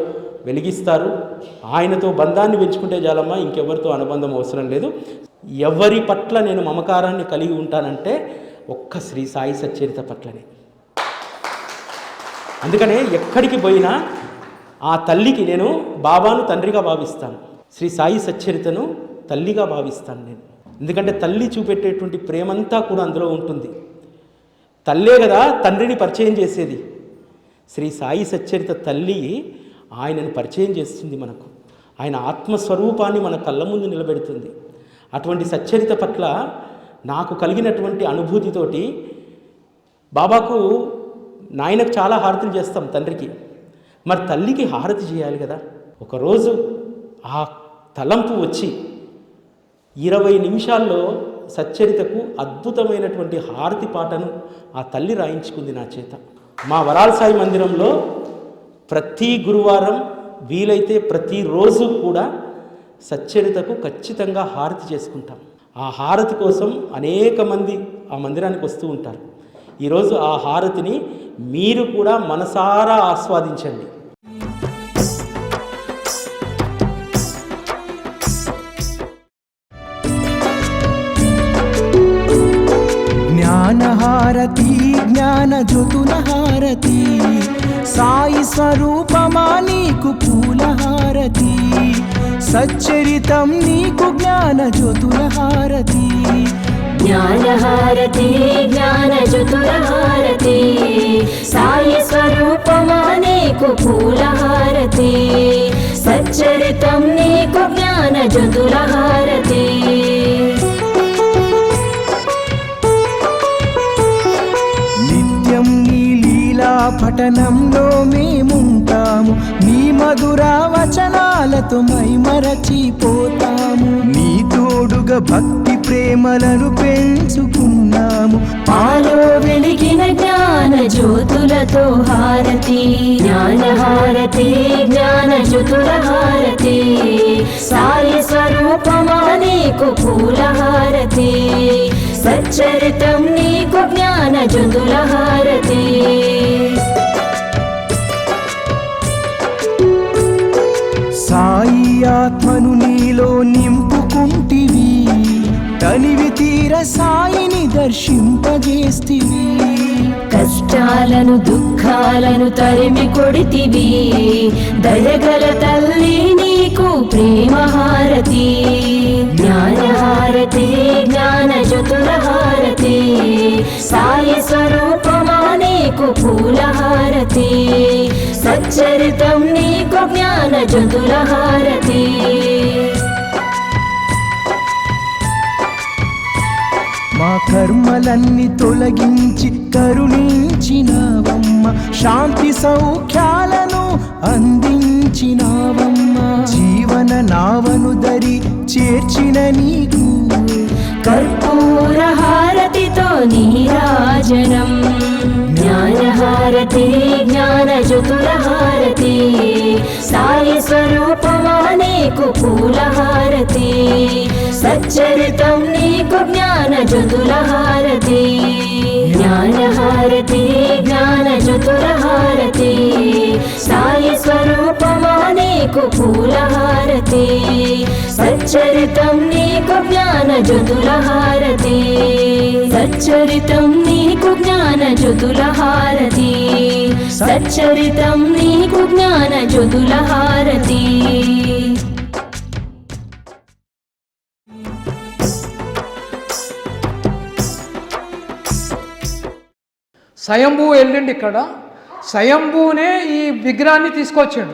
వెలిగిస్తారు. ఆయనతో బంధాన్ని పెంచుకుంటే చాలమ్మా, ఇంకెవరితో అనుబంధం అవసరం లేదు. ఎవరి పట్ల నేను మమకారాన్ని కలిగి ఉంటానంటే ఒక్క శ్రీ సాయి సచ్చరిత పట్లనే. అందుకనే ఎక్కడికి పోయినా ఆ తల్లికి నేను బాబాను తండ్రిగా భావిస్తాను, శ్రీ సాయి సచ్చరితను తల్లిగా భావిస్తాను నేను. ఎందుకంటే తల్లి చూపెట్టేటువంటి ప్రేమంతా కూడా అందులో ఉంటుంది. తల్లే కదా తండ్రిని పరిచయం చేసేది. శ్రీ సాయి సచ్చరిత తల్లి ఆయనను పరిచయం చేస్తుంది మనకు, ఆయన ఆత్మస్వరూపాన్ని మన కళ్ళ ముందు నిలబెడుతుంది. అటువంటి సచ్చరిత పట్ల నాకు కలిగినటువంటి అనుభూతితోటి బాబాకు, నాయనకు చాలా హారతులు చేస్తాం తండ్రికి, మరి తల్లికి హారతి చేయాలి కదా. ఒకరోజు ఆ తలంపు వచ్చి 20 నిమిషాల్లో సచ్చరితకు అద్భుతమైనటువంటి హారతి పాటను ఆ తల్లి రాయించుకుంది నా చేత. మా వరాల సాయి మందిరంలో ప్రతి గురువారం వీలైతే ప్రతిరోజు కూడా సచ్చరితకు ఖచ్చితంగా హారతి చేసుకుంటాం. ఆ హారతి కోసం అనేక మంది ఆ మందిరానికి వస్తూ ఉంటారు. ఈరోజు ఆ హారతిని మీరు కూడా మనసారా ఆస్వాదించండి. జ్ఞానహారతి జ్ఞాన జ్యోతుల హారతి, సాయి స్వరూపమా నీకు పూల హారతి, సచ్చరితం నీకు జ్ఞాన జ్యోతుల హారతి. జ్ఞానహారతి జ్ఞానజ్యోతుల హారతి, సాయి స్వరూపమా నీకు పూల హారతి, సచ్చరితం నీకు జ్ఞానజ్యోతుల హారతి. నిత్యం నీ లీలా పఠనంలో మేముంటాము, నీ మధుర వచనాలతో మైమరచిపోతాము, నీ తోడుగా భక్తి ప్రేమలను పెంచుకున్నాము. పాలో వెలిగిన జ్ఞాన జ్యోతులతో హారతి, జ్ఞానహారతి జ్ఞానజ్యోతుల హారతి, సాయి స్వరూపమా నీకు పూల హారతి, సచ్చరితం నీకు జ్ఞానజ్యోతుల హారతి. సాయి ఆత్మను నీలో తనివి తీర సాయిని దర్శింపజేస్తివి. కష్టాలను దుఃఖాలను తరిమి కొడితివి, దయగల తల్లి నీకు ప్రేమ హారతి. జ్ఞానహారతి జ్ఞాన జ్యోతుల హారతి, సాయి స్వరూపమా నీకు పూల హారతి. సచ్చరితం నీకు జ్ఞాన జ్యోతుల హారతి. మా కర్మలన్నీ తొలగించి కరుణించినావమ్మ, శాంతి సౌఖ్యాలను అందించినావమ్మ. జీవన నావను దరి చేర్చిన నీకు కర్పూర హారతితో నీరాజనం. జ్ఞానహారతి జ్ఞాన జ్యోతుల హారతి, సాయి స్వరూపమా నీకు పూల హారతి. సచ్చరితం నీకు జ్ఞాన జ్యోతుల హారతి. జ్ఞానహారతి జ్ఞాన జ్యోతుల హారతి, సాయి స్వరూపమా నీకు పూల హారతి. సచ్చరితం నీకు జ్ఞాన జ్యోతుల హారతి. సచ్చరితం నీకు జ్ఞాన జ్యోతుల హారతి. సచ్చరితం నీకు జ్ఞాన జ్యోతుల హారతి. స్వయంభూ వెళ్ళిండి. ఇక్కడ స్వయంభూనే ఈ విగ్రహాన్ని తీసుకొచ్చాడు.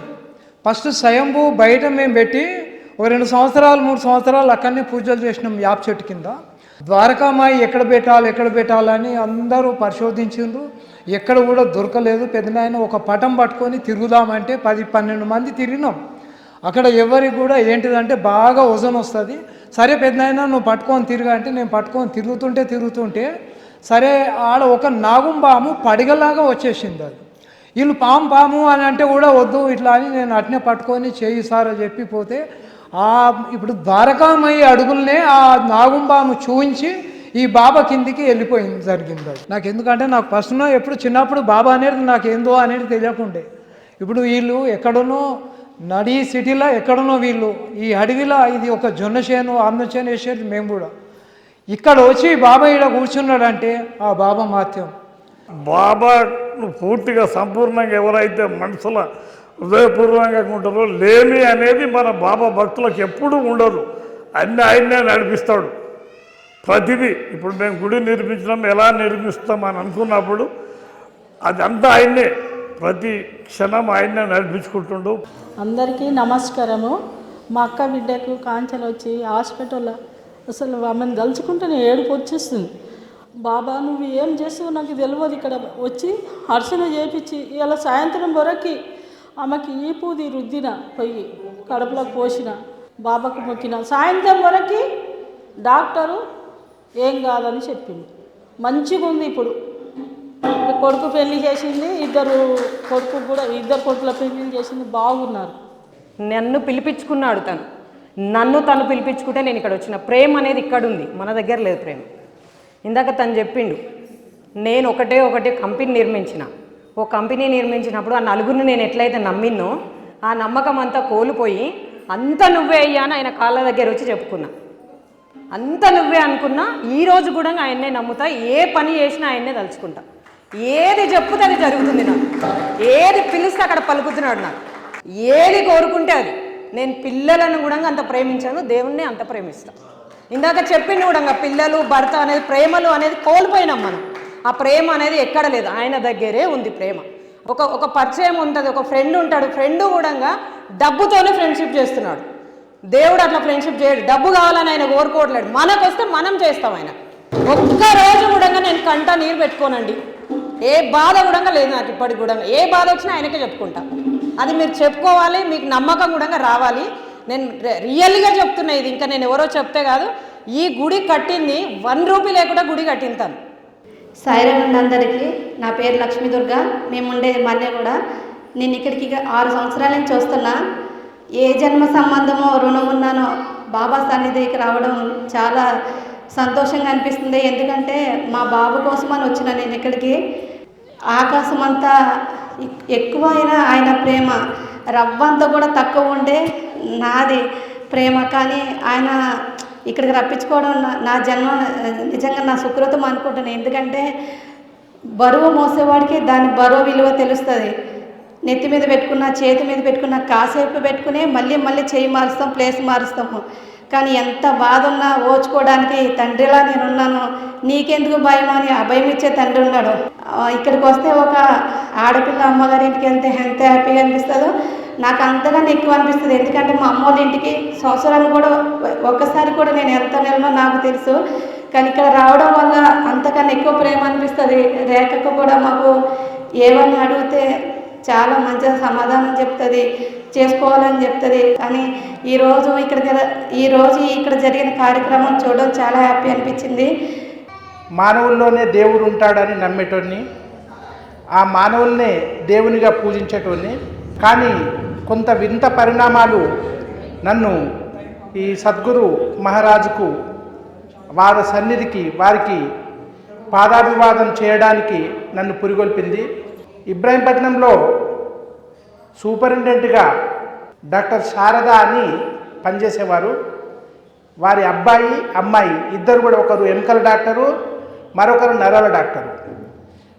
ఫస్ట్ స్వయంభూ బయట మేము పెట్టి ఒక 2 సంవత్సరాలు 3 సంవత్సరాలు అక్కడనే పూజలు చేసినాం యాప చెట్టు కింద. ద్వారకామాయి ఎక్కడ పెట్టాలని అందరూ పరిశోధించిండ్రు, ఎక్కడ కూడా దొరకలేదు. పెద్దనాయన ఒక పటం పట్టుకొని తిరుగుదామంటే 10-12 మంది తిరిగినాం. అక్కడ ఎవరికి కూడా ఏంటిదంటే బాగా వజన్ వస్తుంది. సరే పెద్దనాయన నువ్వు పట్టుకొని తిరుగా అంటే నేను పట్టుకొని తిరుగుతుంటే సరే ఆడ ఒక నాగుంబాము పడిగలాగా వచ్చేసింది. అది వీళ్ళు పాము అని అంటే కూడా వద్దు ఇట్లా అని నేను అట్నే పట్టుకొని చేయి సార్ అని చెప్పిపోతే ఇప్పుడు ద్వారకామయ్య అడుగులనే ఆ నాగుంబాము చూయించి ఈ బాబా కిందికి వెళ్ళిపోయింది జరిగింది. అది నాకు ఎందుకంటే నాకు ఫస్ట్నో ఎప్పుడు చిన్నప్పుడు బాబా అనేది నాకు ఏందో అనేది తెలియకుండే. ఇప్పుడు వీళ్ళు ఎక్కడనో నడి సిటీలో ఎక్కడనో వీళ్ళు ఈ అడవిలో ఇది ఒక జొన్న చేను ఆమ్న చేను వేసేది మేము కూడా. ఇక్కడ వచ్చి బాబా ఈడ కూర్చున్నాడంటే ఆ బాబా మాత్యం. బాబాను పూర్తిగా సంపూర్ణంగా ఎవరైతే మనసుల హృదయపూర్వకంగా ఉంటారో లేమి అనేది మన బాబా భక్తులకు ఎప్పుడూ ఉండదు. అన్నీ ఆయన్నే నడిపిస్తాడు ప్రతిదీ. ఇప్పుడు మేము గుడి నిర్మించడం ఎలా నిర్మిస్తాం అని అనుకున్నప్పుడు అదంతా ఆయన్నే, ప్రతి క్షణం ఆయన్నే నడిపించుకుంటుండు. అందరికీ నమస్కారము. మా అక్క బిడ్డకు కాంచెలు వచ్చి హాస్పిటల్లో అసలు ఆమెను తలుచుకుంటే ఏడుపు వచ్చేస్తుంది. బాబా నువ్వు ఏం చేస్తావు నాకు తెలియదు. ఇక్కడ వచ్చి అర్చన చేయించి ఇలా సాయంత్రం వరకు ఆమెకి ఈ పూది రుద్దిన పొయ్యి కడుపులోకి పోసిన బాబాకు మొక్కిన. సాయంత్రం వరకు డాక్టరు ఏం కాదని చెప్పింది. మంచిగా ఉంది. ఇప్పుడు కొడుకు పెళ్లి చేసింది, ఇద్దరు కొడుకుల పెళ్లి చేసింది, బాగున్నారు. నన్ను పిలిపించుకున్నాడు తను పిలిపించుకుంటే నేను ఇక్కడ వచ్చిన. ప్రేమ అనేది ఇక్కడ ఉంది, మన దగ్గర లేదు ప్రేమ. ఇందాక తను చెప్పిండు నేను ఒకటే కంపెనీ నిర్మించిన. ఓ కంపెనీ నిర్మించినప్పుడు ఆ నలుగురిని నేను ఎట్లయితే నమ్మినో ఆ నమ్మకం అంతా కోల్పోయి అంత నువ్వే అయ్యా అని ఆయన కాళ్ళ దగ్గర వచ్చి చెప్పుకున్నా. అంత నువ్వే అనుకున్నా. ఈరోజు కూడా ఆయన్నే నమ్ముతా. ఏ పని చేసినా ఆయన్నే తలుచుకుంటా. ఏది చెప్పుతే అది జరుగుతుంది. నాకు ఏది పిలిస్తే అక్కడ పలుకుతున్నాడు. నాకు ఏది కోరుకుంటే అది. నేను పిల్లలను కూడా అంత ప్రేమించాను, దేవుణ్ణి అంత ప్రేమిస్తాను. ఇందాక చెప్పింది కూడా పిల్లలు భర్త అనేది ప్రేమలు అనేది కోల్పోయినాం మనం. ఆ ప్రేమ అనేది ఎక్కడ లేదు, ఆయన దగ్గరే ఉంది ప్రేమ. ఒక పరిచయం ఉంటుంది, ఒక ఫ్రెండ్ ఉంటాడు. ఫ్రెండ్ కూడా డబ్బుతోనే ఫ్రెండ్షిప్ చేస్తున్నాడు. దేవుడు అట్లా ఫ్రెండ్షిప్ చేయడు. డబ్బు కావాలని ఆయన కోరుకోవట్లేడు. మనకు వస్తే మనం చేస్తాం. ఆయన ఒక్కరోజు కూడా నేను కంట నీరు పెట్టుకోనండి. ఏ బాధ కూడా లేదు నాకు ఇప్పటికి కూడా. ఏ బాధ వచ్చినా ఆయనకే చెప్పుకుంటా. అది మీరు చెప్పుకోవాలి, మీకు నమ్మకం కూడా రావాలి. నేను రియల్గా చెప్తున్నా ఇది. ఇంకా నేను ఎవరో చెప్తే కాదు. ఈ గుడి కట్టింది 1 రూపాయి లేకుండా గుడి కట్టింతాను. సాయిరామ్ అందరికీ. నా పేరు లక్ష్మీ దుర్గా. మేము ఉండేది మళ్ళీ కూడా. నేను ఇక్కడికి 6 సంవత్సరాల నుంచి వస్తున్నా. ఏ జన్మ సంబంధమో రుణం ఉన్నానో బాబా సన్నిధికి రావడం చాలా సంతోషంగా అనిపిస్తుంది. ఎందుకంటే మా బాబు కోసమని వచ్చిన నేను ఇక్కడికి. ఆకాశం అంతా ఎక్కువ అయినా ఆయన ప్రేమ రవ్వంతా కూడా తక్కువ ఉండే నాది ప్రేమ. కానీ ఆయన ఇక్కడికి రప్పించుకోవడం నా జన్మ నిజంగా నా సుకృతం అనుకుంటున్నాను. ఎందుకంటే బరువు మోసేవాడికి దాని బరువు విలువ తెలుస్తుంది. నెత్తి మీద పెట్టుకున్న, చేతి మీద పెట్టుకున్న, కాసేపు పెట్టుకుని మళ్ళీ మళ్ళీ చేయి మారుస్తాం, ప్లేస్ మారుస్తాము. కానీ ఎంత బాధ ఉన్నా ఓచుకోవడానికి తండ్రిలా నేనున్నాను. నీకెందుకు భయం అని అభయం ఇచ్చే తండ్రి ఉన్నాడు. ఇక్కడికి వస్తే ఒక ఆడపిల్ల అమ్మగారి ఇంటికి వెళ్తే ఎంత హ్యాపీగా అనిపిస్తుందో నాకు అంతగానే ఎక్కువ అనిపిస్తుంది. ఎందుకంటే మా అమ్మ వాళ్ళ ఇంటికి సంవత్సరాలు కూడా ఒక్కసారి కూడా నేను ఎంత నెలలో నాకు తెలుసు. కానీ ఇక్కడ రావడం వల్ల అంతకన్నా ఎక్కువ ప్రేమ అనిపిస్తుంది. రేఖకు కూడా మాకు ఏమని అడిగితే చాలా మంచిగా సమాధానం చెప్తుంది, చేసుకోవాలని చెప్తుంది. కానీ ఈరోజు ఇక్కడ జరిగిన కార్యక్రమం చూడడం చాలా హ్యాపీ అనిపించింది. మానవుల్లోనే దేవుడు ఉంటాడని నమ్మేటోడిని, ఆ మానవుల్నే దేవునిగా పూజించేటోడిని. కానీ కొంత వింత పరిణామాలు నన్ను ఈ సద్గురు మహారాజుకు వారి సన్నిధికి వారికి పాదాభివాదం చేయడానికి నన్ను పురిగొల్పింది. ఇబ్రాహీంపట్నంలో సూపరింటెండెంట్గా డాక్టర్ శారద అని పనిచేసేవారు. వారి అబ్బాయి అమ్మాయి ఇద్దరు కూడా, ఒకరు ఎముకల డాక్టరు, మరొకరు నరాల డాక్టరు.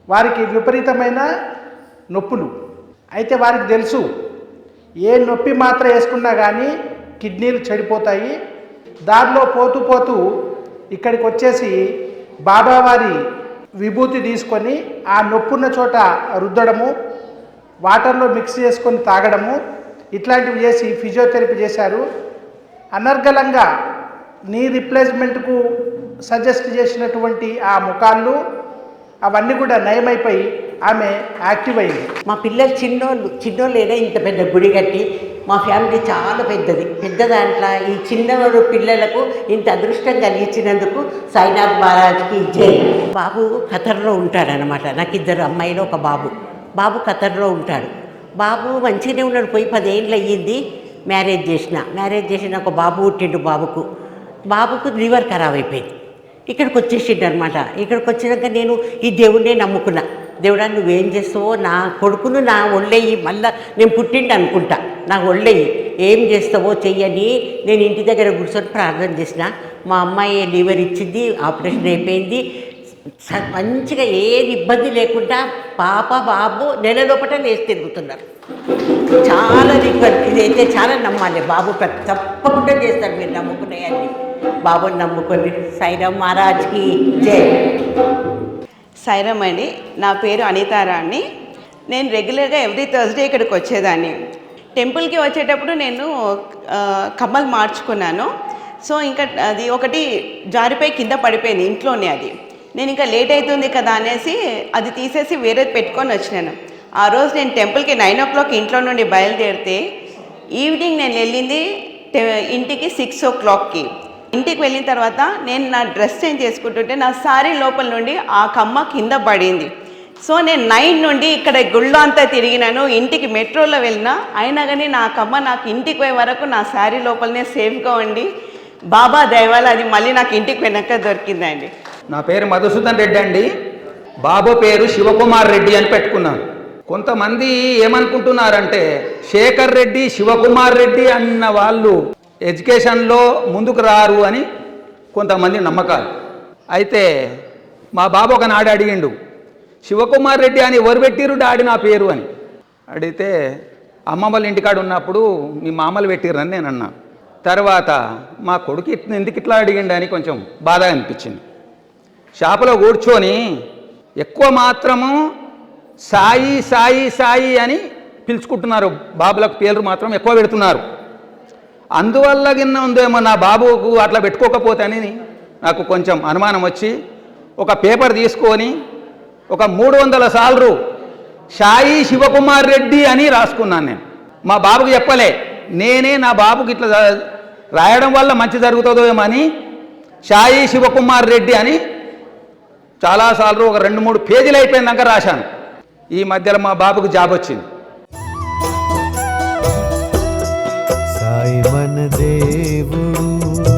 వారికి విపరీతమైన నొప్పులు. అయితే వారికి తెలుసు ఏ నొప్పి మాత్రం వేసుకున్నా కానీ కిడ్నీలు చెడిపోతాయి. దారిలో పోతూ పోతూ ఇక్కడికి వచ్చేసి బాబావారి విభూతి తీసుకొని ఆ నొప్పున్న చోట రుద్దడము, వాటర్లో మిక్స్ చేసుకొని తాగడము, ఇట్లాంటివి చేసి ఫిజియోథెరపీ చేశారు. అనర్గళంగా నీ రిప్లేస్మెంట్కు సజెస్ట్ చేసినటువంటి ఆ ముఖాళ్ళు అవన్నీ కూడా నయమైపోయి ఆమె యాక్టివ్ అయింది. మా పిల్లలు చిన్నోళ్ళేనే ఇంత పెద్ద గుడి కట్టి, మా ఫ్యామిలీ చాలా పెద్ద దాంట్లో ఈ చిన్నవాడు పిల్లలకు ఇంత అదృష్టం కలిగించినందుకు సాయినాథ్ మహారాజ్కి జై. బాబు ఖతర్లో ఉంటాడనమాట. నాకు ఇద్దరు అమ్మాయిలు, ఒక బాబు ఖతర్లో ఉంటాడు. బాబు మంచిగానే ఉన్నాడు. పోయి 10 ఏళ్ళు అయ్యింది. మ్యారేజ్ చేసిన ఒక బాబు పుట్టిండు. బాబుకు లివర్ ఖరాబ్ అయిపోయింది. ఇక్కడికి వచ్చేసిండు అనమాట. ఇక్కడికి వచ్చినాక నేను ఈ దేవుడినే నమ్ముకున్నా. దేవుడా నువ్వేం చేస్తావో, నా కొడుకును నా ఒళ్ళయ్యి, మళ్ళీ నేను పుట్టిండు అనుకుంటా, నా ఒళ్ళయ్యి ఏం చేస్తావో చెయ్యని నేను ఇంటి దగ్గర కూర్చొని ప్రార్థన చేసిన. మా అమ్మాయి లివర్ ఇచ్చింది, ఆపరేషన్ అయిపోయింది. మంచిగా ఏది ఇబ్బంది లేకుండా బాబు నెల లోపల లేచి తిరుగుతున్నారు. చాలా ఇదైతే చాలా నమ్మాలి. బాబు తప్పకుండా చేస్తారు. మీరు నమ్ముకున్నాయని బాబుని నమ్ముకొని. సాయిరామ్ మహారాజ్కి జై. సాయిరామ్ అండి. నా పేరు అనితారాణి. నేను రెగ్యులర్గా ఎవ్రీ థర్స్డే ఇక్కడికి వచ్చేదాన్ని. టెంపుల్కి వచ్చేటప్పుడు నేను కమ్మలు మార్చుకున్నాను. సో ఇంకా అది ఒకటి జారిపోయి కింద పడిపోయింది ఇంట్లోనే. అది నేను ఇంకా లేట్ అవుతుంది కదా అనేసి అది తీసేసి వేరేది పెట్టుకొని వచ్చినాను. ఆ రోజు నేను టెంపుల్కి 9 o'clock ఇంట్లో నుండి బయలుదేరితే ఈవినింగ్ నేను వెళ్ళింది ఇంటికి 6 o'clockకి. ఇంటికి వెళ్ళిన తర్వాత నేను నా డ్రెస్ చేంజ్ చేసుకుంటుంటే నా శారీ లోపల నుండి ఆ కమ్మ కింద పడింది. సో నేను 9 నుండి ఇక్కడ గుళ్ళో అంతా తిరిగినాను. ఇంటికి మెట్రోలో వెళ్ళినా అయినా కానీ నా కమ్మ నాకు ఇంటికి పోయే వరకు నా శారీ లోపలనే సేఫ్గా ఉండి బాబా దయవల్ల అది మళ్ళీ నాకు ఇంటికి వెనక దొరికిందండి. నా పేరు మధుసూదన్ రెడ్డి అండి. బాబు పేరు శివకుమార్ రెడ్డి అని పెట్టుకున్నాను. కొంతమంది ఏమనుకుంటున్నారంటే శేఖర్ రెడ్డి, శివకుమార్ రెడ్డి అన్న వాళ్ళు ఎడ్యుకేషన్లో ముందుకు రారు అని కొంతమంది నమ్మకాలు. అయితే మా బాబు ఒకనాడు అడిగిండు, శివకుమార్ రెడ్డి అని ఎవరు పెట్టిరు డాడీ నా పేరు అని అడిగితే, అమ్మమ్మల ఇంటికాడ ఉన్నప్పుడు మీ మామలు పెట్టిరని నేను అన్నా. తర్వాత మా కొడుకు ఎందుకు ఇట్లా అడిగిండు అని కొంచెం బాధ అనిపించింది. షాపులో కూర్చొని ఎక్కువ మాత్రము సాయి సాయి సాయి అని పిలుచుకుంటున్నారు. బాబులకు పేర్లు మాత్రం ఎక్కువ పెడుతున్నారు. అందువల్ల గిన్న ఉందేమో నా బాబుకు అట్లా పెట్టుకోకపోతే అని నాకు కొంచెం అనుమానం వచ్చి ఒక పేపర్ తీసుకొని ఒక 300 సార్లు సాయి శివకుమార్ రెడ్డి అని రాసుకున్నాను. నేను మా బాబుకి చెప్పలే, నేనే నా బాబుకి ఇట్లా రాయడం వల్ల మంచి జరుగుతుందో ఏమో అని సాయి శివకుమార్ రెడ్డి అని చాలాసార్లు ఒక 2-3 పేజీలు అయిపోయినాక రాశాను. ఈ మధ్యలో మా బాబుకు జాబ్ వచ్చింది. సాయి మన దేవుడు